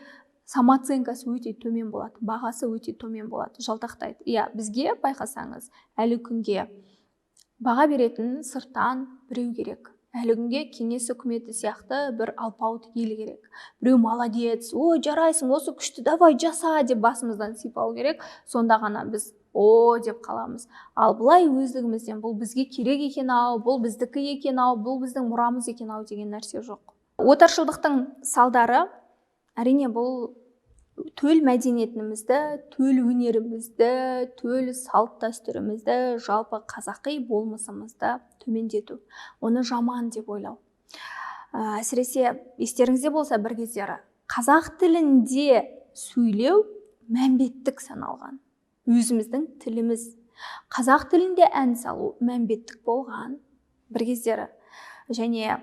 самооценкасы өте төмен болады, бағасы өте төмен болады, жалтақтайды. Бізге байқасаңыз, әлі күнге баға беретін сырттан біреу керек. Әлі күнге кеңес үкіметі сияқты бір алпауыт ел керек. Біреу молодец, ой жарайсың, осы күшті, давай жаса деп басымыздан сипау керек. Сонда ғана біз о деп қаламыз. Ал бұлай өздігімізден бұл бізге керек екен ау, бұл біздікі екен ау, бұл біздің мұрамыз екен ау деген нәрсе жоқ. Отаршылдықтың салдары әрине бұл төл мәдениетімізді, төл өнерімізді, төл салт дәстүрімізді, жалпы қазақи болмысымызды төмендету. Оны жаман деп ойлау. Әсіресе естеріңізде болса бір кездері қазақ тілінде сөйлеу мәнбеттік саналған. Өзіміздің тіліміз. Қазақ тілінде ән салу мәнбеттік болған бір кездері. Және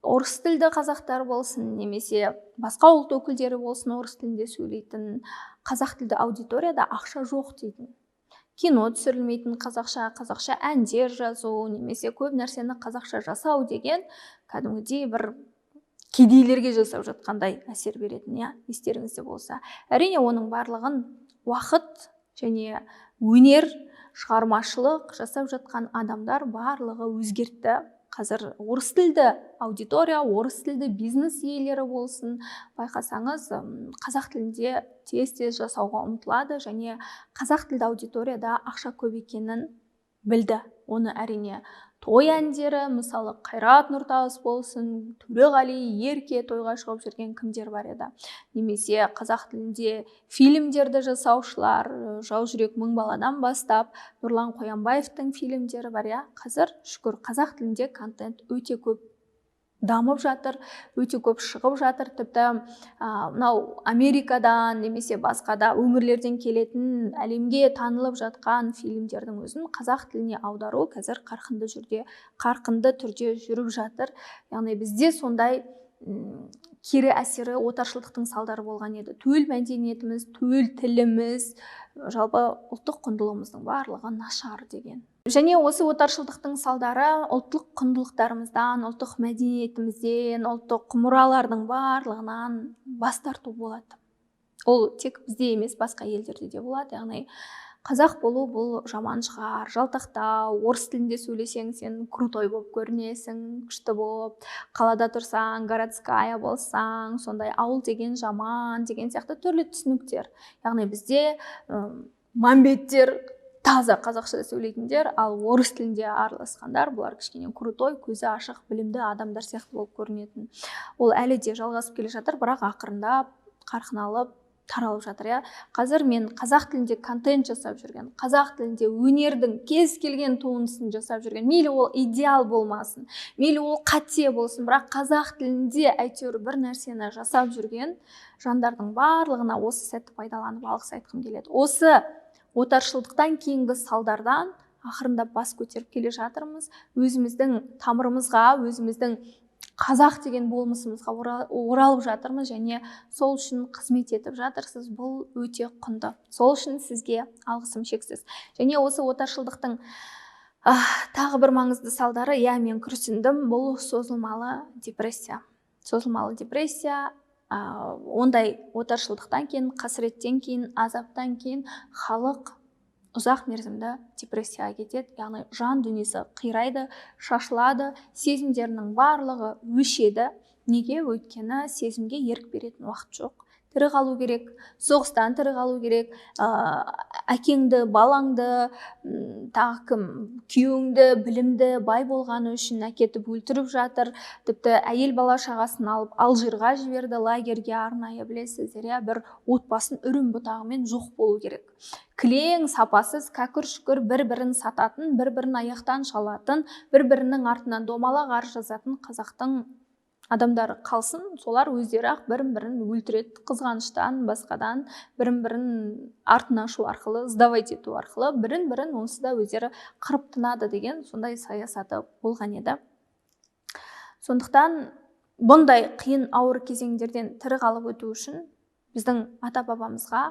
орыс тілді қазақтар болсын, немесе басқа ұлт өкілдері болсын, орыс тілінде сөйлейтін қазақ тілді аудиторияда ақша жоқ дейтін. Кино түсірілмейтін қазақша әндер жазу, немесе көп нәрсені қазақша жасау деген кәдімгідей бір кедейлерге жасап жатқандай әсер беретін, естеріңізде болса. Әрине оның барлығын уақыт және өнер, шығармашылық жасап жатқан адамдар барлығы өзгертті. Қазір орыс тілді аудитория, орыс тілді бизнес иелері болсын, байқасаңыз, қазақ тілінде тез-тез жасауға ұмтылады, және қазақ тілді аудиторияда ақша көп екенін білді. Оны әрине той әндері, мысалы Қайрат Нұртас болсын, Төреғали, Ерке тойға шығып жүрген кімдер бар еді. Немесе қазақ тілінде фильмдерді жасаушылар, Жау жүрек мың баладан бастап, Нұрлан Қоянбаевтың фильмдері бар. Қазір шүкір қазақ тілінде контент өте көп дамып жатыр, өте көп шығып жатыр. Тіпті мынау Америкадан немесе басқа да өңірлерден келетін әлемге танылып жатқан фильмдердің өзін қазақ тіліне аудару қазір қарқынды түрде жүріп жатыр. Яғни бізде сондай кері әсері отаршылдықтың салдары болған еді. Төл мәдениетіміз, төл тіліміз, жалпы ұлттық құндылығымыздың барлығы нашар деген. Және осы отаршылдықтың салдары ұлттық құндылықтарымыздан, ұлттық мәдениетімізден, ұлттық мұралардың барлығынан бас тарту болады. Ол тек бізде емес, басқа елдерде де болады. Яғни қазақ болу бұл жаман шығар, жалтақтау, орыс тілінде сөйлесең сен крутой болып көрінесің, күшті болып, қалада тұрсаң, городская болсаң, сондай ауыл деген жаман деген сияқты түрлі түсініктер. Яғни бізде мәмбеттер таза қазақша сөйлейтіндер, ал орыс тілінде араласқандар, бұлар кішкене крутой, көзі ашық, білімді адамдар сияқты болып көрінетін. Ол әлі де жалғасып келе жатыр, бірақ ақырындап, қарқын алып таралып жатыр. Я қазір мен қазақ тілінде контент жасап жүрген, қазақ тілінде өнердің кез келген туындысын жасап жүрген, мейлі ол идеал болмасын, мейлі ол қате болсын, бірақ қазақ тілінде әйтеуір бір нәрсені жасап жүрген жандардың барлығына осы сәтті пайдаланып алғыс айтқым келеді. Осы отаршылдықтан кейінгі салдардан ақырындап бас көтеріп келе жатырмыз. Өзіміздің тамырымызға, өзіміздің қазақ деген болмысымызға оралып жатырмыз және сол үшін қызмет етіп жатырсыз. Бұл өте құнды. Сол үшін сізге алғысым шексіз. Және осы отаршылдықтың тағы бір маңызды салдары, мен күрсіндім, бұл созылмалы депрессия. Созылмалы депрессия, ондай отаршылдықтан кейін, қасіреттен кейін, азаптан кейін халық ұзақ мерзімді депрессияға кетеді, яғни жан дүниесі қирайды, шашылады, сезімдерінің барлығы өшеді. Неге? Өйткені сезімге ерік беретін уақыт жоқ. Тірі қалу керек, соғыстан тірі қалу керек, әкеңді, балаңды, тағы кім, күйеуіңді, білімді, бай болғаны үшін әкетіп өлтіріп жатыр. Тіпті әйел бала шағасын алып Алжирға жіберді, лагерге арнайы, білесіздер, бір отбасын үрім бұтағымен жоқ болу керек. Кілең, сапасыз, кәкір-шүкір бір-бірін сататын, бір-бірін аяқтан шалатын, бір-бірінің артынан домалақ арыз жазатын қазақтың адамдары қалсын, солар өздері ақ бірін-бірін өлтіреді, қызғаныштан, басқадан, бірін-бірін артын ашу арқылы, сдавать ету арқылы, бірін-бірін онсыз да өздері қырып тынады деген сондай саясаты болған еді. Сондықтан бұндай қиын ауыр кезеңдерден тірі қалып өту үшін біздің ата-бабамызға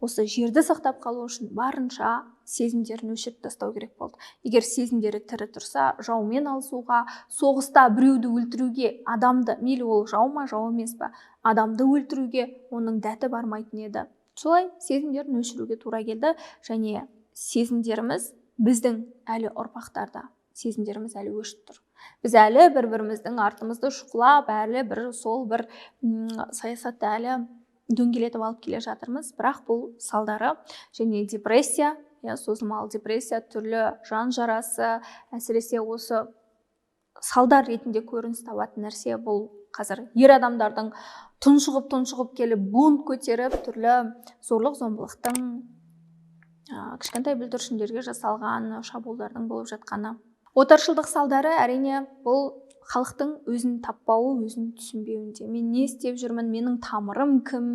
осы жерді сақтап қалу үшін барынша сезімдерін өшіріп тастау керек болды. Егер сезімдері тірі тұрса, жаумен алысуға, соғыста біреуді өлтіруге, адамды, мейлі ол жау ма, жау емес па, адамды өлтіруге оның дәті бармайтын еді. Солай сезімдерін өшіруге тура келді, және сезімдеріміз біздің әлі ұрпақтарда, сезімдеріміз әлі өшіп тұр. Біз әлі бір-біріміздің артымызды шұқылап, әлі сол бір саясатты әлі дөңгелетіп алып келе жатырмыз, бірақ бұл салдары және депрессия, созылмалы депрессия, түрлі жан жарасы, әсіресе осы салдар ретінде көрініс табатын нәрсе бұл қазір ер адамдардың тұншығып келіп бунт көтеріп, түрлі зорлық-зомбылықтың, кішкентай бүлдіршіндерге жасалған шабуылдардың болып жатқаны. Отаршылдық салдары әрине бұл халықтың өзін таппауы, өзін түсінбеуінде. Мен не істеп жүрмін, менің тамырым кім,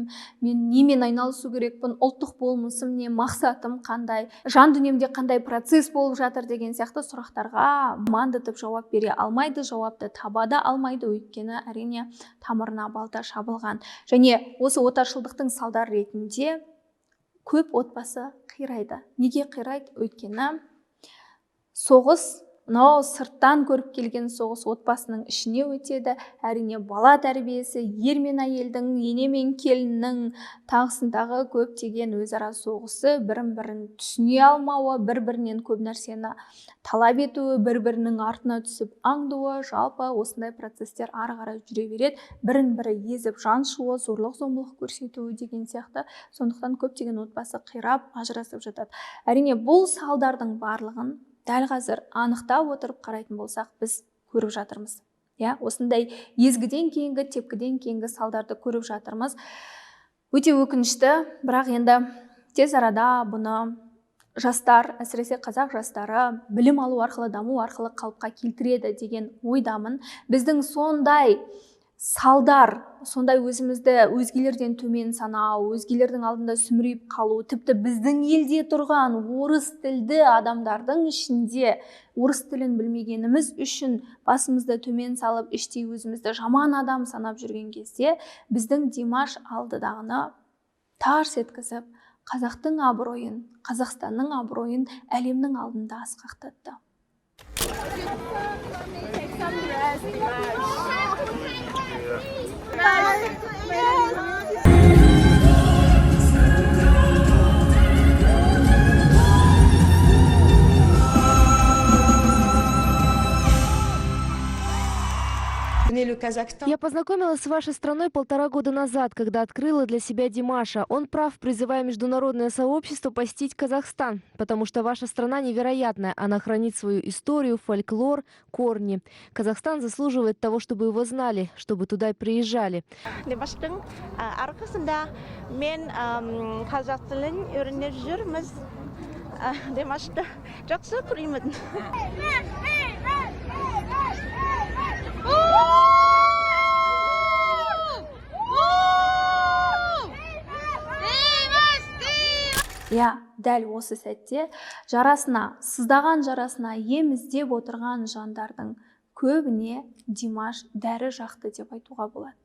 мен немен айналысу керекпін, ұлттық болмысым не, мақсатым қандай, жан дүниемде қандай процесс болып жатыр деген сияқты сұрақтарға мандытып жауап бере алмайды, жауапты таба да алмайды, өйткені әрине тамырына балта шабылған. Және осы отаршылдықтың салдары ретінде көп отбасы қирайды. Неге қирайды? Өйткені соғыс, мынау сырттан көріп келген соғыс отбасының ішіне өтеді. Әрине бала тәрбиесі, ер мен әйелдің, ене мен келіннің тағысындағы көптеген өзара соғысы, бірін-бірін түсіне алмауы, бір-бірінен көп нәрсені талап етуі, бір-бірінің артына түсіп аңдуы, жалпы осындай процестер ары қарай жүре береді. Бірін-бірі езіп жаншуы, зорлық-зомбылық көрсетуі деген сияқты. Сондықтан көптеген отбасы қирап, ажырасып жатады. Әрине бұл салдардың барлығын дәл қазір анықтап отырып қарайтын болсақ, біз көріп жатырмыз. Осындай езгіден кейінгі, тепкіден кейінгі салдарды көріп жатырмыз. Өте өкінішті, бірақ енді тез арада бұны жастар, әсіресе қазақ жастары білім алу арқылы, даму арқылы қалыпқа келтіреді деген ойдамын. Біздің сондай салдар, сондай өзімізді өзгелерден төмен санау, өзгелердің алдында сүмірейіп қалу, тіпті біздің елде тұрған орыс тілді адамдардың ішінде орыс тілін білмегеніміз үшін басымызды төмен салып, іштей өзімізді жаман адам санап жүрген кезде, біздің Димаш алдыдағыны тарс еткізіп, қазақтың абыройын, Қазақстанның абыройын әлемнің алдында асқақтатты. Я познакомилась с вашей страной 1,5 года назад, когда открыла для себя Димаша. Он прав, призывая международное сообщество посетить Казахстан, потому что ваша страна невероятная. Она хранит свою историю, фольклор, корни. Казахстан заслуживает того, чтобы его знали, чтобы туда и приезжали. Димаштың арқасында мен қазақ тілін үйреніп жүрміз. Димашты жақсы көремін. Я дәл осы сәтте сыздаған жарасына ем іздеп отырған жандардың көбіне Димаш дәрі жақты деп айтуға болады.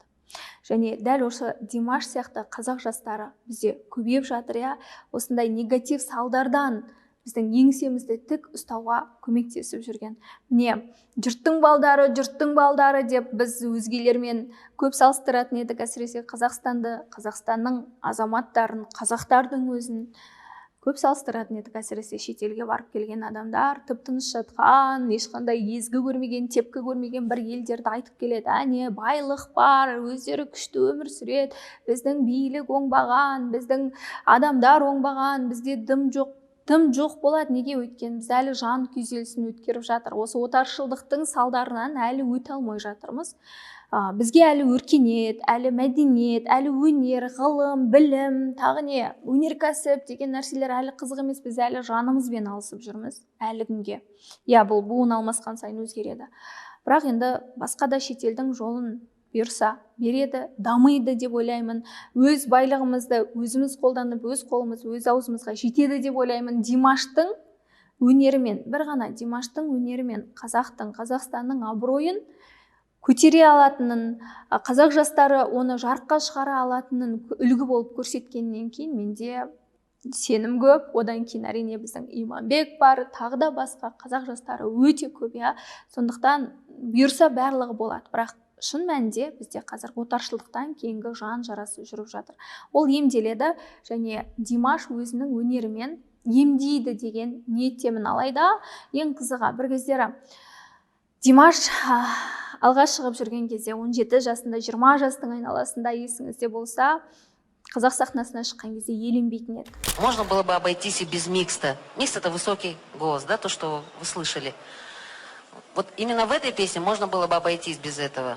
Және дәл осы Димаш сияқты қазақ жастары бізде көбейіп жатыр, осындай негатив салдардан біздің еңсемізді тік ұстауға көмектесіп жүрген. Міне, жұрттың балдары деп біз өзгелермен көп салыстыратын едік, әсіресе Қазақстанды, Қазақстанның азаматтарын, қазақтардың өзін көп салыстыратын едік, әсіресе шетелге барып келген адамдар тып-тыныш жатқан, ешқандай езгі көрмеген, тепкі көрмеген бір елдерді айтып келеді. Әне, байлық бар, өздері күшті өмір сүреді, біздің билік оңбаған, біздің адамдар оңбаған, бізде дым жоқ болады. Неге? Өйткені біз әлі жан күйзелісін өткеріп жатыр. Осы отаршылдықтың салдарынан әлі өте алмай жатырмыз. Бізге әлі өркениет, әлі мәдениет, әлі өнер, ғылым, білім, тағы не, өнеркәсіп деген нәрселер әлі қызық емес. Біз әлі жанымызбен алысып жүрміз әлі күнге. Бұл буын алмасқан сайын өзгереді. Бірақ енді басқа да шетелдің жолын бұйырса береді, дамиды деп ойлаймын. Өз байлығымызды өзіміз қолданып, өз қолымыз, өз аузымызға жетеді деп ойлаймын. Димаштың өнерімен, бір ғана Димаштың өнерімен Қазақстанның абыройын көтере алатынын, қазақ жастары оны жарыққа шығара алатынын үлгі болып көрсеткеннен кейін менде сенім көп. Одан кейін әрине біздің Иманбек бар, тағы да басқа қазақ жастары өте көп. Сондықтан бұйырса барлығы болады. Бірақ шын мәнінде бізде қазір отаршылдықтан кейінгі жан жарасы жүріп жатыр. Ол емделеді және Димаш өзінің өнерімен емдейді деген ниеттемін. Алайда ең қызығы бір кездері Димаш алғаш шығып жүрген кезде 17 жасында, 20 жастың айналасында, есіңізде болса, қазақ сахнасына шыққан кезде еленбейтін еді. Можно было бы обойтись и без микста. Микс — это высокий голос, да, то, что вы слышали. Вот именно в этой песне можно было бы обойтись без этого.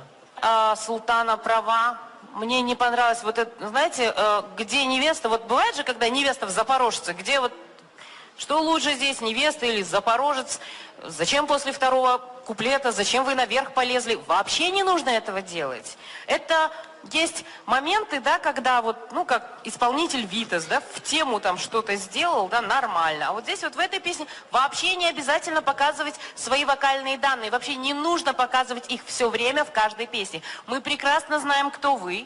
Султана права. Мне не понравилось вот это, знаете, где невеста, вот бывает же, когда невеста в Запорожце, где вот, что лучше здесь, невеста или Запорожец? Зачем после второго куплета, зачем вы наверх полезли? Вообще не нужно этого делать. Это есть моменты, да, когда вот, ну, как исполнитель Витас, да, в тему там что-то сделал, да, нормально. А вот здесь вот в этой песне вообще не обязательно показывать свои вокальные данные. Вообще не нужно показывать их все время в каждой песне. Мы прекрасно знаем, кто вы.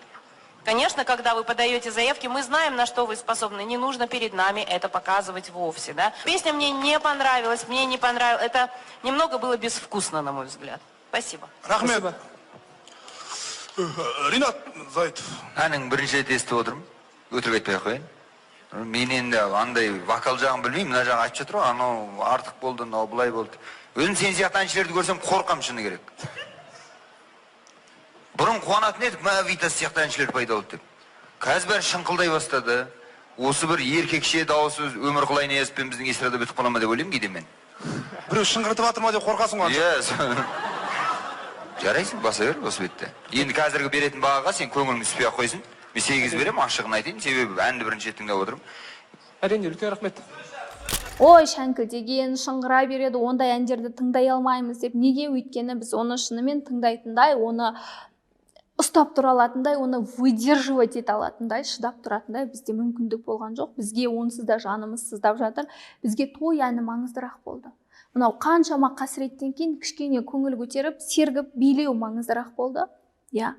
Конечно, когда вы подаете заявки, мы знаем, на что вы способны. Не нужно перед нами это показывать вовсе, да. Песня мне не понравилась, Это немного было безвкусно, на мой взгляд. Спасибо. Рахмет. Ринат Зайытов. Әнің бірінші рет естіп отырмын. Өтірік айтпай ақ қояйын. Мен енді андай вокал жағын білмеймін, мына жағын айтып жатыр ғой, анау артық болды, мынау былай болды. Өзім сен сияқты әншілерді көрсем қорқам, шыны керек. Бұрын қуанатын едік, мә Витас сияқты әншілер пайда болды деп. Қазір бәрі шыңқылдай бастады. Осы бір еркекше дауысы өмір қылайын езіппен біздің эстрада бітіп қала ма деп ойлаймын кейде мен. Біреу шыңғыртып жатыр ма деп қорқасың ғой. Жарайсың, баса бер, осы бетте. Енді қазіргі беретін бағаға сен көңіліңді түспей ақ қойсын. Мен 8 берем, ашығын айтайын, себебі әнді бірінші рет тыңдап отырмын. Әрине, үлкен рахмет. Ой, шәңкілдеген, шыңғыра береді, ондай әндерді тыңдай алмаймыз деп. Неге? Өйткені біз оны шынымен тыңдайтындай, оны ұстап тұра алатындай, оны выдерживать ете алатындай, шыдап тұратындай бізде мүмкіндік болған жоқ. Бізге онсыз да жанымыз сыздап жатыр. Бізге той әні маңыздырақ болды. Мынау қаншама қасіреттен кейін кішкене көңіл көтеріп, сергіп, билеу маңыздырақ болды.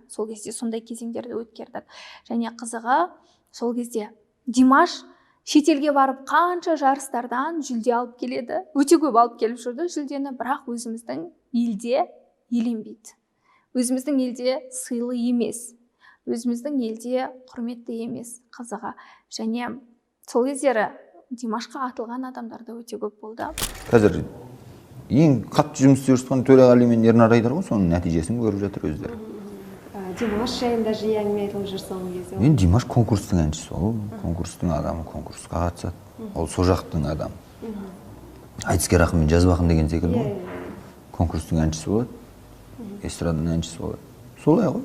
Сол кезде сондай кезеңдерді өткердік. Және қызығы, сол кезде Димаш шетелге барып қанша жарыстардан жүлде алып келеді. Өте көп алып келіп жүрді жүлдені, бірақ өзіміздің елде еленбейді. Өзіміздің елде сыйлы емес. Өзіміздің елде құрметті емес, қызығы. Және сол кездері Димашқа атылған адамдарда өте көп болды. Қазір ең қатты жұмыс істеп жатқан Төреғали мен Ернар Айдар ғой, соның нәтижесін көріп жатыр өздері. Димаш жайында жиі әңгіме айтылып жүр соңғы кезде. Мен Димаш конкурстың әншісі, ол конкурстың адамы, конкурсқа қатысады. Ол сол жақтың адамы. Айтыскер ақын мен жазба ақын деген секілді ғой. Конкурстың әншісі болады, эстраданың әншісі болады. Солай ғой.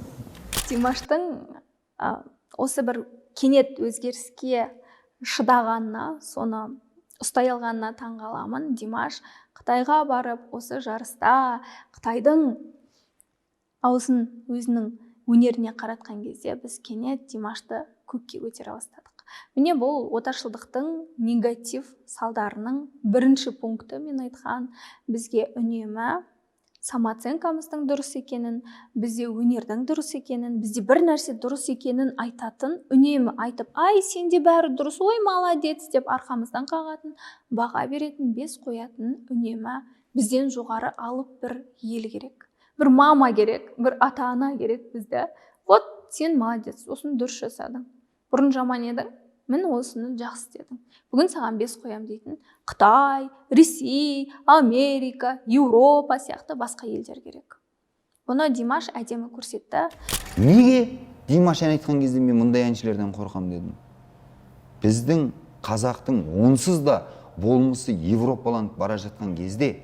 Димаштың осы бір кенет өзгеріске шыдағанына, соны ұстай алғанына таңғаламын. Димаш Қытайға барып, осы жарыста Қытайдың аузын өзінің өнеріне қаратқан кезде біз кенет Димашты көкке көтере бастадық. Міне бұл отаршылдықтың негатив салдарының бірінші пункті. Мен айтқан, бізге үнемі самооценкамыздың дұрыс екенін, бізде өнердің дұрыс екенін, бізде бір нәрсе дұрыс екенін айтатын, үнемі айтып, ай, сенде бәрі дұрыс, ой, молодец деп арқамыздан қағатын, баға беретін, бес қоятын, үнемі бізден жоғары алып бір ел керек. Бір мама керек, бір ата-ана керек бізде. Вот, сен молодец, осыны дұрыс жасадың. Бұрын жаман едің, мен осыны жақсы істедің. Бүгін саған бес қоям дейтін Қытай, Ресей, Америка, Еуропа сияқты басқа елдер керек. Бұны Димаш әдемі көрсетті. Неге Димаш ән айтқан кезде мен мұндай әншілерден қорқам дедім. Біздің қазақтың онсыз да болмысы европаланып бара жатқан кезде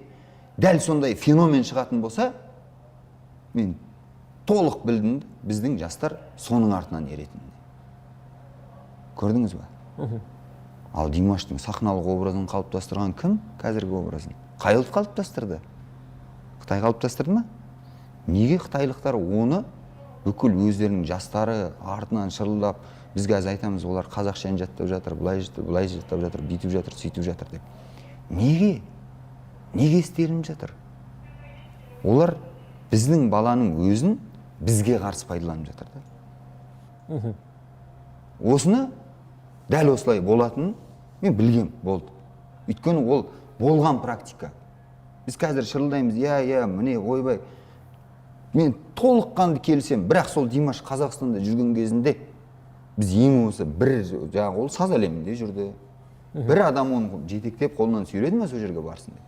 дәл сондай феномен шығатын болса, мен толық білдім, біздің жастар соның артынан еретін. Көрдіңіз ба? Ал Димаштың сахналық образын қалыптастырған кім? Қазіргі образын. Қай ұлт қалыптастырды? Қытай қалыптастырды ма? Неге қытайлықтар оны бүкіл өздерінің жастары артынан шырылдап, біз қазір айтамыз, олар қазақша ән жаттап жатыр, былай жаттап жатыр, бүйтіп жатыр, сөйтіп жатыр деп. Неге? Неге істелініп жатыр? Олар біздің баланың өзін бізге қарсы пайдаланып жатыр да. Осыны дәл осылай болатынын мен білгем, болды. Өйткені ол болған практика. Біз қазір шырылдаймыз, міне ойбай. Мен толыққанды келсем, бірақ сол Димаш Қазақстанда жүрген кезінде біз ең осы бір жағы ол саз әлемінде жүрді. Бір адам оны жетектеп қолынан сүйреді ме сол жерге барсын деп.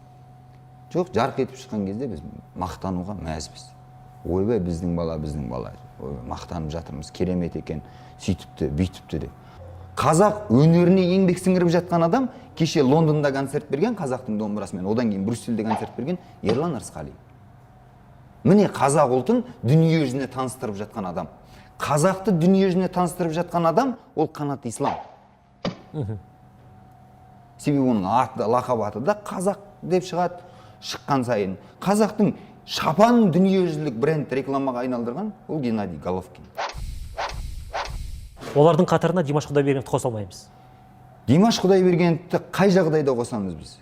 Жоқ, жарқ етіп шыққан кезде біз мақтануға мәзбіз. Ойбай, біздің бала. Мақтанып жатырмыз, керемет екен, сөйтіпті, бүйтіпті деп. Қазақ өнеріне еңбек сіңіріп жатқан адам кеше Лондонда концерт берген қазақтың домбырасымен, одан кейін Брюссельде концерт берген Ерлан Рысқали. Міне қазақ ұлтын дүние жүзіне таныстырып жатқан адам. Қазақты дүние жүзіне таныстырып жатқан адам ол Қанат Ислам. Себебі оның аты, лақап аты да қазақ деп шығады, шыққан сайын. Қазақтың шапан дүниежүзілік бренд рекламаға айналдырған ол Геннадий Головкин. Олардың қатарына Димаш Құдайбергеновті қоса алмаймыз. Димаш Құдайбергеновті қай жағдайда қосамыз біз?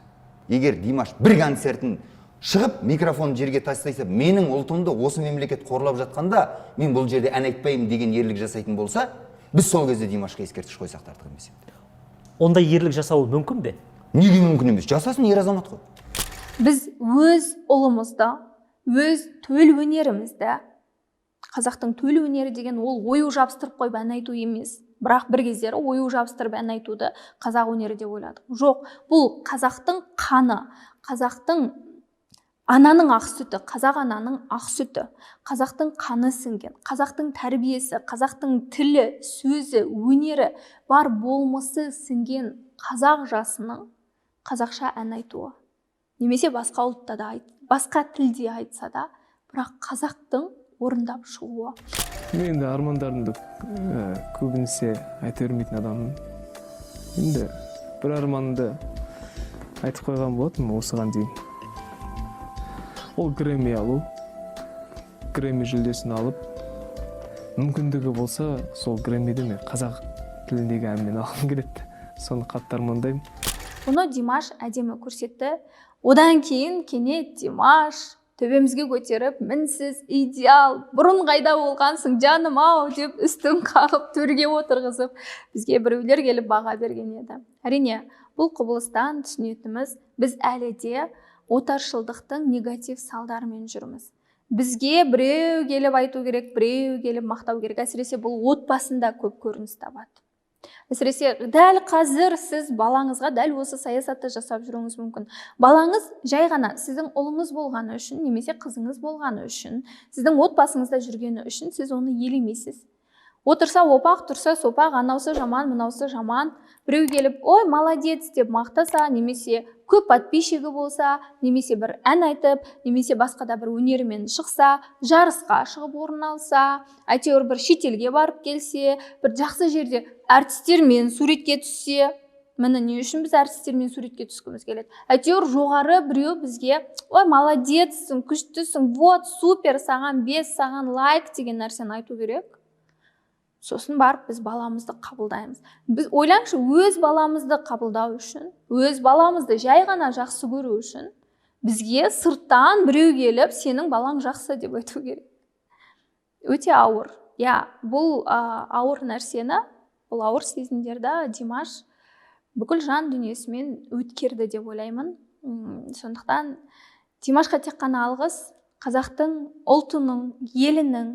Егер Димаш бір концертін шығып, микрофон жерге тастайса, менің ұлтымды осы мемлекет қорлап жатқанда, мен бұл жерде ән айтпаймын деген ерлік жасайтын болса, біз сол кезде Димашқа ескерткіш қойсақ артық емес еді. Ондай ерлік жасауы мүмкін бе? Неге мүмкін емес? Жасасын, ер азамат қой. Біз өз ұлымызды, өз төл өнерімізді, қазақтың төл өнері деген ол ою жабыстырып қойып ән айту емес. Бірақ бір кездері ою жабыстырып ән айтуды қазақ өнері деп ойладық. Жоқ, бұл қазақтың қаны, қазақтың ананың ақ сүті, қазақ ананың ақ сүті, қазақтың қаны сіңген, қазақтың тәрбиесі, қазақтың тілі, сөзі, өнері бар болмысы сіңген қазақ жасының қазақша ән айтуы. Немесе басқа ұлтта да басқа тілде айтса да, бірақ қазақтың орындап шығуы. Мен де армандарымды көбінесе айта бермейтін адаммын. Енді бір арманымды айтып қойған болатынмын осыған дейін. Ол Грэмми алу, Грэмми жүлдесін алып, мүмкіндігі болса, сол Грэммиді мен қазақ тіліндегі әнмен алғым келеді. Соны қатты армандаймын. Бұны Димаш әдемі көрсетті. Одан кейін кенет Димаш төбемізге көтеріп, мінсіз, идеал, бұрын қайда болғансың, жаным ау деп үстін қағып, төрге отырғызып, бізге біреулер келіп баға берген еді. Әрине, бұл құбылыстан түсінетініміз, біз әлі де отаршылдықтың негатив салдарымен жүрміз. Бізге біреу келіп айту керек, біреу келіп мақтау керек. Әсіресе бұл отбасында көп көрініс табады. әсіресе дәл қазір сіз балаңызға дәл осы саясатты жасап жүруіңіз мүмкін. Балаңыз жай ғана сіздің ұлыңыз болғаны үшін, немесе қызыңыз болғаны үшін, сіздің отбасыңызда жүргені үшін сіз оны елемейсіз. Отырса опақ, тұрса сопақ, анаусы жаман, мынаусы жаман. Біреу келіп, ой, молодец деп мақтаса, немесе көп подписчигі болса, немесе бір ән айтып, немесе басқада бір өнерімен шықса, жарысқа шығып орын алса, әйтеуір бір шетелге барып келсе, бір жақсы жерде әртістермен суретке түссе, міне не үшін біз әртістермен суретке түскіміз келеді. Әйтеуір жоғары біреу бізге, ой, молодецсің, күштісің, вот, супер, саған 5, саған лайк деген нәрсені айту керек. Сосын барып біз баламызды қабылдаймыз. Біз ойлаңызшы, өз баламызды қабылдау үшін, өз баламызды жай ғана жақсы көру үшін, бізге сырттан біреу келіп, сенің балаң жақсы деп айту керек. Өте ауыр. Бұл ауыр нәрсені, бұл ауыр сезімдерді Димаш бүкіл жан дүниесімен өткерді деп ойлаймын. Сондықтан Димашқа тек қана алғыс, қазақтың ұлтының, елінің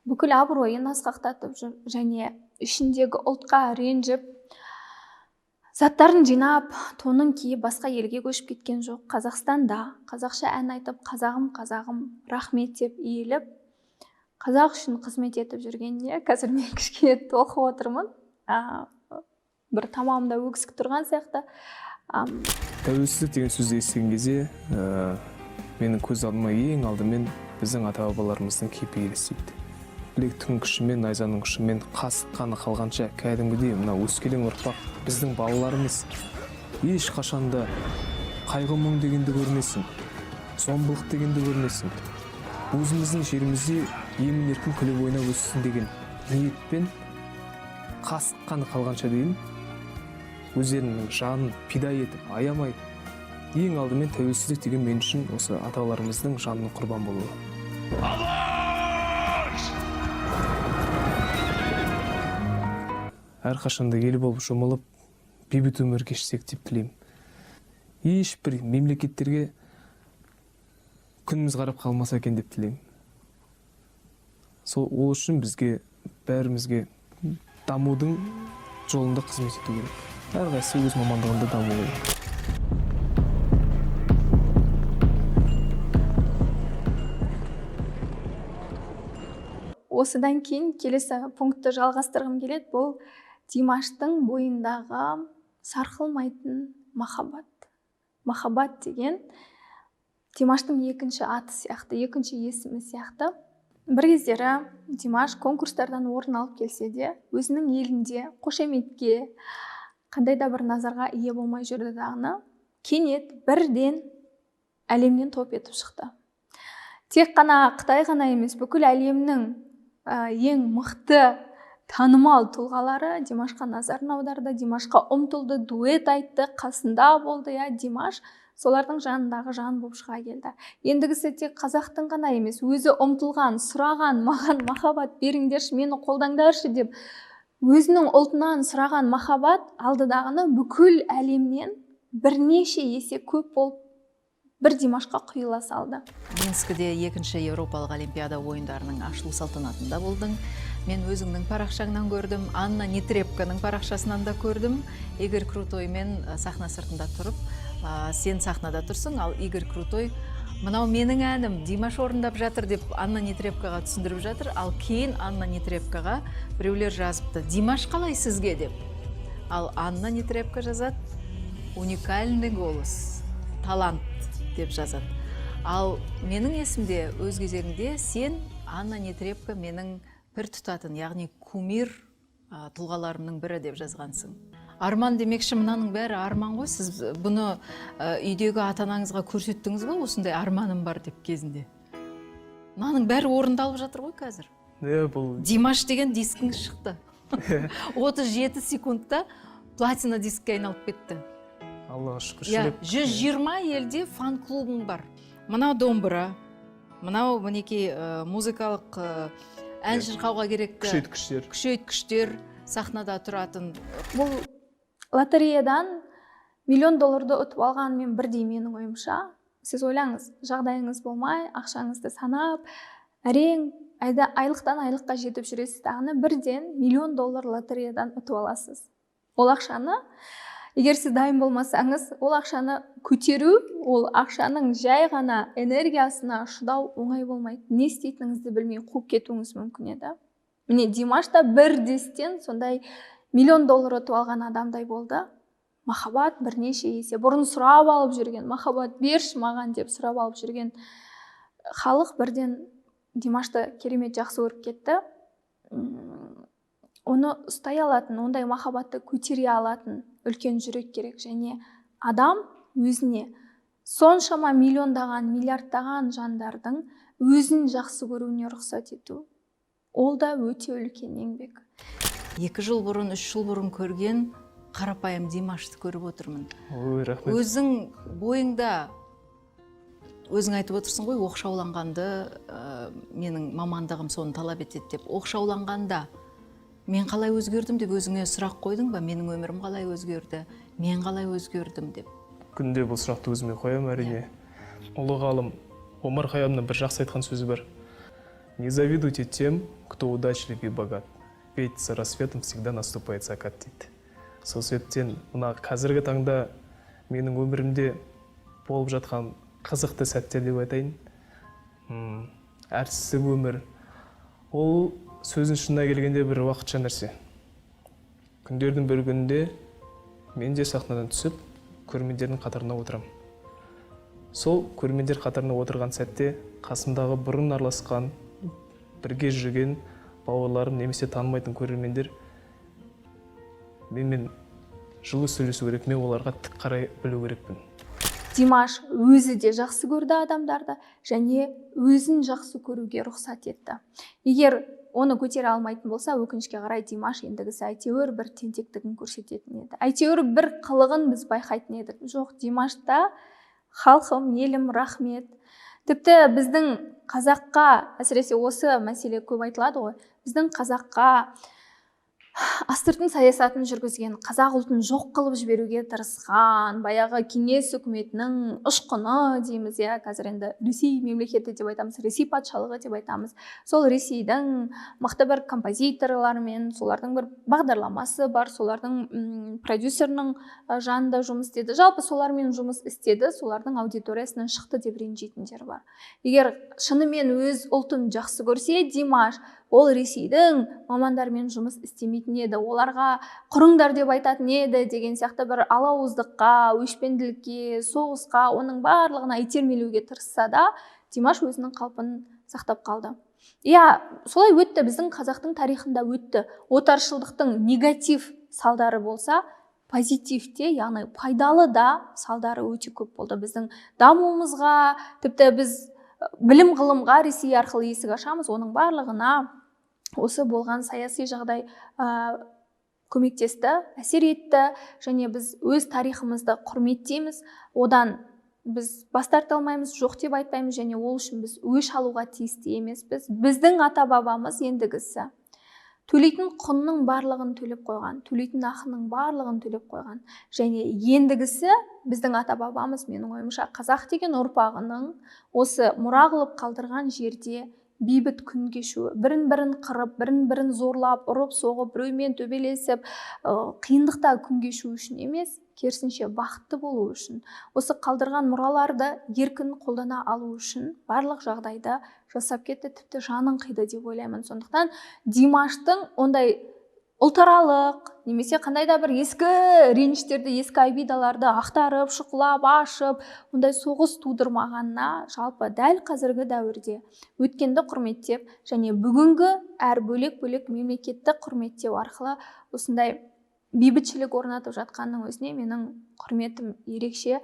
бүкіл абыройын асқақтатып жүр, және ішіндегі ұлтқа ренжіп, заттарын жинап, тонын киіп басқа елге көшіп кеткен жоқ. Қазақстанда қазақша ән айтып, қазағым, қазағым, рахмет деп иіліп, қазақ үшін қызмет етіп жүргеніне қазір мен кішкене толқып отырмын. Бір тамамда өксік тұрған сияқты. Тәуелсіздік деген сөзді естіген кезде, менің көз алдыма ең алдымен біздің ата-бабаларымыздың кейпі елестейді. Білектің күшімен, найзаның күшімен қаны қалғанша кәдімгідей мына өскелең ұрпақ біздің балаларымыз еш қашанда қайғы мұң дегенді көрмесін, зомбылық дегенді көрмесін, өзіміздің жерімізде емін еркін күліп ойнап өссін деген ниетпен қаны қалғанша дейін өздерінің жанын пида етіп, аямай, ең алдымен тәуелсіздік деген мен үшін осы аталарымыздың жанының құрбан болуы. Әрқашанда ел болып жұмылып, бейбіт өмір кешсек деп тілеймін. Ешбір мемлекеттерге күніміз қарап қалмаса екен деп тілеймін. Ол үшін бізге, бәрімізге дамудың жолында қызмет ету керек. Әрқайсысы өз мамандығында даму керек. Осыдан кейін келесі пунктті жалғастырғым келеді. Бұл Димаштың бойындағы сарқылмайтын махаббат. Махаббат деген Димаштың екінші аты сияқты, екінші есімі сияқты. Бір кездері Димаш конкурстардан орын алып келсе де, өзінің елінде қошеметке, қандай да бір назарға ие болмай жүрді дағыны, кенет бірден әлемнен топ етіп шықты. Тек қана Қытай ғана емес, бүкіл әлемнің ең мықты танымал тұлғалары Димашқа назарын аударды, Димашқа ұмтылды, дуэт айтты, қасында болды. Димаш солардың жанындағы жан болып шыға келді. Ендігісі тек қазақтың ғана емес, өзі ұмтылған, сұраған, маған махаббат беріңдерші, мені қолдаңдаршы деп, өзінің ұлтынан сұраған махаббат алдыдағыны бүкіл әлемнен бірнеше есе көп болып бір Димашқа құйыла салды. Минскіде екінші Еуропалық Олимпиада ойындарының ашылу салтанатында болдың. Мен өзіңнің парақшаңнан көрдім, Анна Нетребканың парақшасынан да көрдім. Игорь Крутоймен сахна сыртында тұрып, сен сахнада тұрсың, ал Игорь Крутой, мынау менің әнім, Димаш орындап жатыр деп Анна Нетребкаға түсіндіріп жатыр. Ал кейін Анна Нетребкаға біреулер жазыпты, Димаш қалай сізге деп. Ал Анна Нетребка жазады, уникальный голос, талант деп жазады. Ал менің есімде өз кезегінде сен Анна Нетребка менің пір тұтатын, яғни кумир тұлғаларымның бірі деп жазғансың. Арман демекші, мынаның бәрі арман ғой. Сіз бұны үйдегі ата-анаңызға көрсеттіңіз ғой, осындай арманым бар деп кезінде. Мынаның бәрі орындалып жатыр ғой қазір. Димаш деген дискіңіз шықты. 37 секундта платина дискке айналып кетті. Аллаға шүкіршілік. 120 елде фан-клубың бар. Мынау домбыра, мынау мінекей музыкалық ән шырқауға керекті күшейткіштер сахнада тұратын. Бұл лотереядан $1 миллион ұтып алғанмен бірдей менің ойымша. Сіз ойлаңыз, жағдайыңыз болмай, ақшаңызды санап, әрең айлықтан айлыққа жетіп жүресіз дағыны бірден $1 000 000 лотереядан ұтып аласыз. Ол ақшаны, егер сіз дайын болмасаңыз, ол ақшаны көтеру, ол ақшаның жай ғана энергиясына шыдау оңай болмайды. Не істейтініңізді білмей қуып кетуіңіз мүмкін еді. Міне Димаш та бірдестен сондай $1 000 000 ұтып алған адамдай болды. Махаббат бірнеше есе бұрын сұрап алып жүрген, махаббат берші маған деп сұрап алып жүрген халық бірден Димашты керемет жақсы көріп кетті. Оны ұстай алатын, ондай махаббатты көтере алатын үлкен жүрек керек. Және адам өзіне соншама миллиондаған, миллиардтаған жандардың өзін жақсы көруіне рұқсат ету. Ол да өте үлкен еңбек. 2 жыл бұрын, 3 жыл бұрын көрген қарапайым Димашты көріп отырмын. Ой, рахмет. Өзің бойыңда, өзің айтып отырсың ғой, оқшауланғанды, менің мамандығым соны талап етеді деп. Оқшауланғанда мен қалай өзгердім деп өзіңе сұрақ қойдың ба? Менің өмірім қалай өзгерді? Мен қалай өзгердім деп. Күнде бұл сұрақты өзіме қоямын, әрине. Ұлы ғалым Омар Хайямның бір жақсы айтқан сөзі бар. Не завидуйте тем, кто удачлив и богат. Ведь с рассветом всегда наступает закат дейді. Сол себептен мына қазіргі таңда менің өмірімде болып жатқан қызықты сәттер деп айтайын. Әртісі өмір. Ол сөздің шынына келгенде бір уақытша нәрсе. Күндердің бір күнінде мен де сахнадан түсіп, көрермендердің қатарына отырам. Сол көрермендер қатарына отырған сәтте қасымдағы бұрын араласқан, бірге жүрген бауырларым немесе танымайтын көрермендер менімен жылы сөйлесу керек, мен оларға тік қарай білу керекпін. Димаш өзі де жақсы көрді адамдарды және өзін жақсы көруге рұқсат етті. Егер оны көтере алмайтын болса, өкінішке қарай Димаш ендігісі әйтеуір бір тентектігін көрсететін еді. Әйтеуір бір қылығын біз байқайтын едік. Жоқ, Димашта халқым, елім, рахмет. Тіпті біздің қазаққа, әсіресе осы мәселе көп айтылады ғой, біздің қазаққа астыртын саясатын жүргізген, қазақ ұлтын жоқ қылып жіберуге тырысқан, баяғы кеңес үкіметінің ұшқыны дейміз, қазір енді Ресей мемлекеті деп айтамыз, Ресей патшалығы деп айтамыз. Сол Ресейдің мықты бір композиторларымен, солардың бір бағдарламасы бар, солардың продюсерінің жанында жұмыс істеді. Жалпы солармен жұмыс істеді, солардың аудиториясынан шықты деп ренжитіндер бар. Егер шынымен өз ұлтын жақсы көрсе, Димаш ол Ресейдің мамандармен жұмыс істемейтін еді, оларға құрыңдар деп айтатын еді деген сияқты бір алауыздыққа, өшпенділікке, соғысқа, оның барлығына итермелеуге тырысса да, Димаш өзінің қалпын сақтап қалды. Солай өтті, біздің қазақтың тарихында өтті. Отаршылдықтың негатив салдары болса, позитивте, яғни пайдалы да салдары өте көп болды. Біздің дамуымызға, тіпті біз білім ғылымға Ресей арқылы есік ашамыз, оның барлығына осы болған саяси жағдай көмектесті, әсер етті, және біз өз тарихымызды құрметтейміз, одан біз бас тарта алмаймыз, жоқ деп айтпаймыз, және ол үшін біз өш алуға тиісті емеспіз. Біздің ата бабамыз ендігісі төлейтін құнның барлығын төлеп қойған, төлейтін ақының барлығын төлеп қойған. Және ендігісі біздің ата бабамыз, менің ойымша, қазақ деген ұрпағының осы мұра қылып қалдырған жерде бейбіт күн кешу, бірін-бірін қырып, бірін-бірін зорлап, ұрып, соғып, біреумен төбелесіп, қиындықта күн кешу үшін емес, керісінше бақытты болу үшін, осы қалдырған мұраларды еркін қолдана алу үшін барлық жағдайды жасап кетті, тіпті жанын қиды деп ойлаймын. Сондықтан Димаштың ондай ұлтаралық немесе қандай да бір ескі реніштерді, ескі обидаларды ақтарып, шұқылап, ашып, ондай соғыс тудырмағанына жалпы дәл қазіргі дәуірде өткенді құрметтеп және бүгінгі әр бөлек-бөлек мемлекетті құрметтеу арқылы осындай бейбітшілік орнатып жатқанның өзіне менің құрметім ерекше.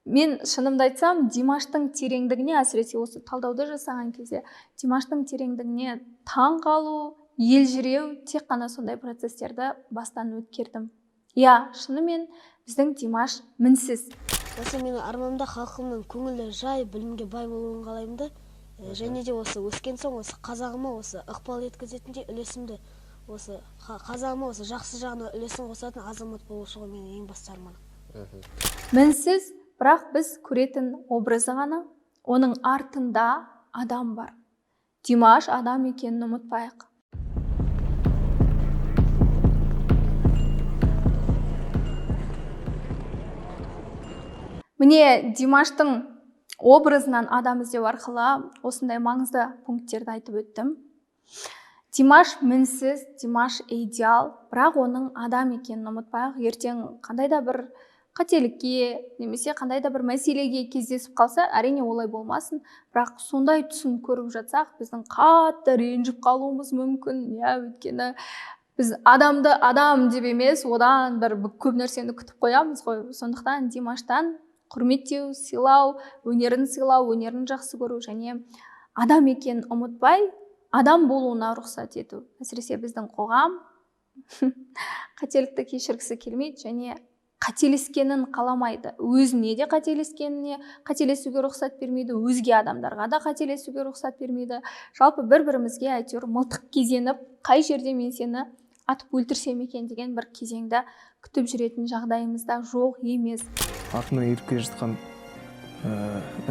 Мен шынымды айтсам, Димаштың тереңдігіне, әсіресе осы талдауды жасаған кезде, Димаштың тереңдігіне таң қалу, елжіреу, тек қана сондай процестерді бастан өткердім. Шынымен біздің Димаш мінсіз. Осы менің арманымда халқымның көңілі жай, білімге бай болуын қалаймын да, және де осы өскен соң осы қазағыма осы ықпал еткізетіндей үлесімді, осы қазағыма осы жақсы жағына үлесін қосатын азамат болушы ғой менің ең басты арманым. Мінсіз, бірақ біз көретін образы ғана, оның артында адам бар. Димаш адам екенін ұмытпайық. Міне Димаштың образынан адам іздеу арқылы осындай маңызды пункттерді айтып өттім. Димаш мінсіз, Димаш идеал, бірақ оның адам екенін ұмытпайық. Ертең қандай да бір қателікке немесе қандай да бір мәселеге кездесіп қалса, әрине олай болмасын, бірақ сондай түсін көріп жатсақ, біздің қатты ренжіп қалуымыз мүмкін. Өйткені біз адамды адам деп емес, одан бір көп нәрсені күтіп қоямыз ғой. Сондықтан Димаштан құрметтеу, сыйлау, өнерін жақсы көру және адам екенін ұмытпай, адам болуына рұқсат ету. Әсіресе біздің қоғам қателікті кешіргісі келмейді және қателескенін қаламайды. Өзіне де қателесуге рұқсат бермейді, өзге адамдарға да қателесуге рұқсат бермейді. Жалпы бір-бірімізге әйтеуір мылтық кезеніп, қай жерде мен сені атып өлтірсем екен деген бір кезеңді күтіп жүретін жағдайымызда жоқ емес. Артынан еріп келе жатқан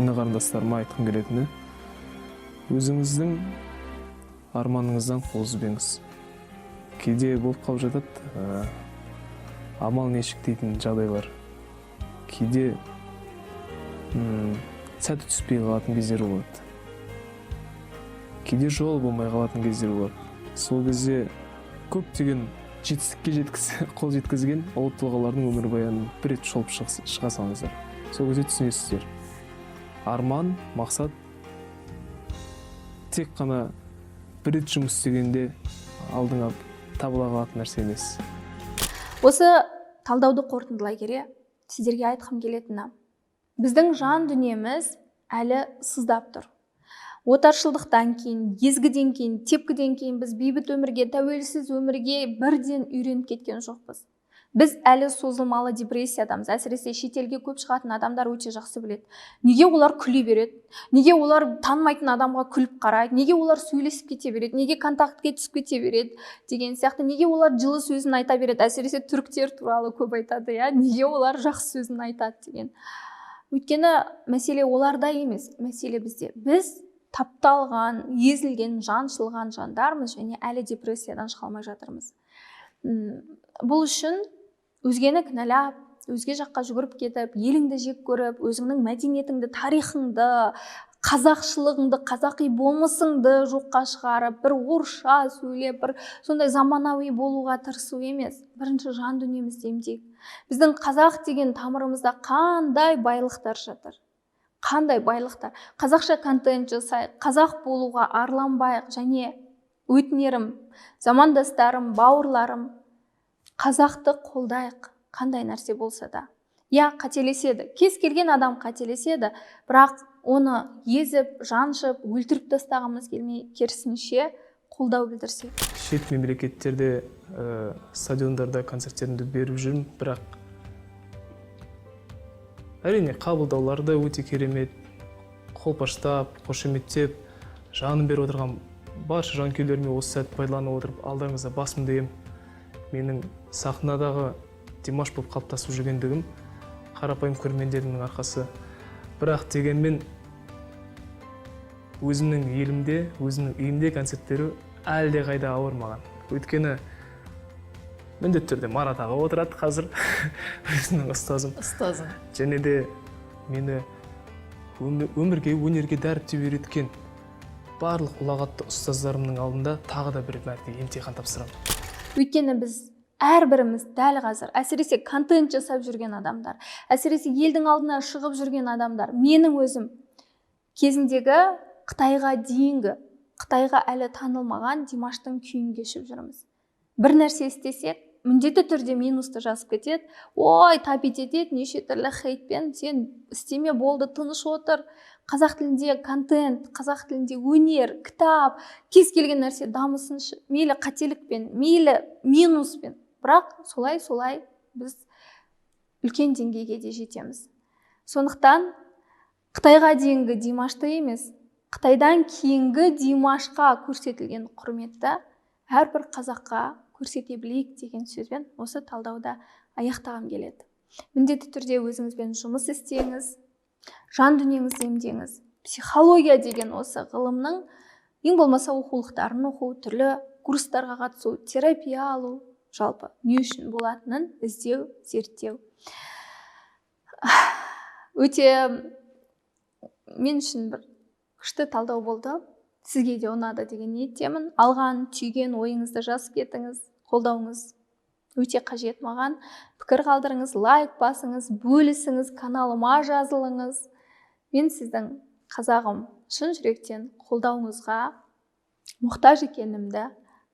іні қарындастарыма айтқым келетіні, өзіңіздің арманыңыздан қол үзбеңіз. Кейде болып қалып жатады, амал нешік дейтін жағдайлар. Кейде сәті түспей қалатын кездер болады. Кейде жол болмай қалатын кездер болады. Сол кезде көптеген жетістікке қол жеткізген ұлы тұлғалардың өмірбаянын бір рет шолып шыға салыңыздар. Сол кезде түсінесіздер. Арман, мақсат тек қана бір рет жұмыс істегенде алдыңа табыла қалатын нәрсе емес. Осы талдауды қорытындылай келе сіздерге айтқым келетіні, біздің жан дүниеміз әлі сыздап тұр. Отаршылдықтан кейін, езгіден кейін, тепкіден кейін біз бейбіт өмірге, тәуелсіз өмірге бірден үйреніп кеткен жоқпыз. Біз әлі созылмалы депрессиядамыз. Әсіресе шетелге көп шығатын адамдар өте жақсы біледі. Неге олар күле береді? Неге олар танымайтын адамға күліп қарайды? Неге олар сөйлесіп кете береді? Неге контактке түсіп кете береді? Деген сияқты, неге олар жылы сөзін айта береді? Әсіресе түріктер туралы көп айтады, неге олар жақсы сөзін айтады деген. Өйткені мәселе оларда емес, мәселе бізде. Біз тапталған, езілген, жаншылған жандармыз және әлі депрессиядан шыға алмай жатырмыз. Бұл үшін өзгені кінәлап, өзге жаққа жүгіріп кетіп, еліңді жек көріп, өзіңнің мәдениетіңді, тарихыңды, қазақшылығыңды, қазақи болмысыңды жоққа шығарып, бір орысша сөйлеп, бір сондай заманауи болуға тырысу емес. Бірінші жан дүниемізді емдейік. Біздің қазақ деген тамырымызда қандай байлықтар жатыр. Қандай байлықтар. Қазақша контент жасайық, қазақ болуға арланбайық және өтінерім, замандастарым, бауырларым, қазақты қолдайық, қандай нәрсе болса да. Қателеседі. Кез келген адам қателеседі, бірақ оны езіп, жаншып, өлтіріп тастағымыз келмей, керісінше қолдау білдірсек. Шет мемлекеттерде стадиондарда концерттерімді беріп жүрмін, бірақ әрине қабылдаулары да өте керемет, қолпаштап, қошеметтеп, жанын беріп отырған барша жанкүйерлеріме осы сәтті пайдаланып отырып, алдарыңызда басымды иемін. Менің сахнадағы Димаш болып қалыптасып жүргендігім қарапайым көрермендердің арқасы. Бірақ дегенмен өзімнің елімде, өзімнің үйімде концерттері әлде қайда ауыр маған. Өйткені міндетті түрде Марат аға отырады қазір, өзімнің ұстазым. Және де мені өмірге, өнерге дәріптеп үйреткен барлық ұлағатты ұстаздарымның алдында тағы да бір мәрте емтихан тапсырамын. Өйткені біз әрбіріміз дәл қазір, әсіресе контент жасап жүрген адамдар, әсіресе елдің алдына шығып жүрген адамдар, менің өзім кезіндегі Қытайға дейінгі, Қытайға әлі танылмаған Димаштың күйін кешіп жүрміз. Бір нәрсе істесек, міндетті түрде минусты жазып кетеді, ой, тапит етеді, неше түрлі хейтпен, сен істеме болды, тыныш отыр. Қазақ тілінде контент, қазақ тілінде өнер, кітап, кез келген нәрсе дамысыншы, мейлі қателікпен, мейлі минуспен. Бірақ солай біз үлкен деңгейге де жетеміз. Сондықтан Қытайға дейінгі Димашты емес, Қытайдан кейінгі Димашқа көрсетілген құрметті әрбір қазаққа көрсете білейік деген сөзбен осы талдауда аяқтағым келеді. Міндетті түрде өзіңізбен жұмыс істеңіз, жан дүниеңізді емдеңіз. Психология деген осы ғылымның ең болмаса оқулықтарын оқу, түрлі курстарға қатысу, терапия алу, жалпы не үшін болатынын іздеу, зерттеу. Өте мен үшін бір күшті талдау болды. Сізге де ұнады деген ниеттемін. Алған, түйген ойыңызды жазып кетіңіз. Қолдауыңыз өте қажет маған. Пікір қалдырыңыз, лайк басыңыз, бөлісіңіз, каналыма жазылыңыз. Мен сіздің қазағым шын жүректен қолдауыңызға мұқтаж екенімді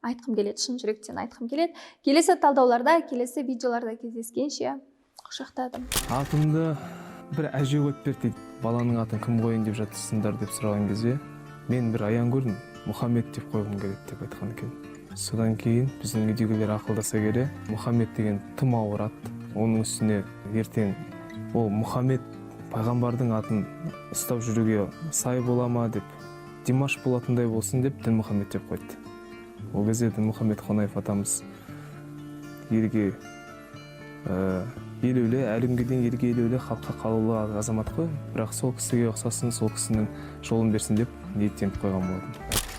айтқым келеді, шын жүректен айтқым келеді. Келесі талдауларда, келесі видеоларда кездескенше құшақтадым. Атымды бір әже қойып бер дейді. Баланың атын кім қойын деп жатырсыңдар деп сұраған кезде мен бір аян көрдім. Мұхаммед деп қойғым келеді деп айтқан екен. Содан кейін біздің үйдегілер ақылдаса келе, Мұхаммед деген тым ауыр ат. Оның үстіне ертең ол Мұхаммед пайғамбардың атын ұстап жүруге сай бола ма деп, Димаш болатындай болсын деп Дінмұхаммед деп қойды. Ол кезде Дінмұхаммед Қонаев атамыз елге елеулі, әлемге дейін елге елеулі, халыққа қалаулы азамат қой. Бірақ сол кісіге ұқсасын, сол кісінің жолын берсін деп ниеттеніп қойған болатын.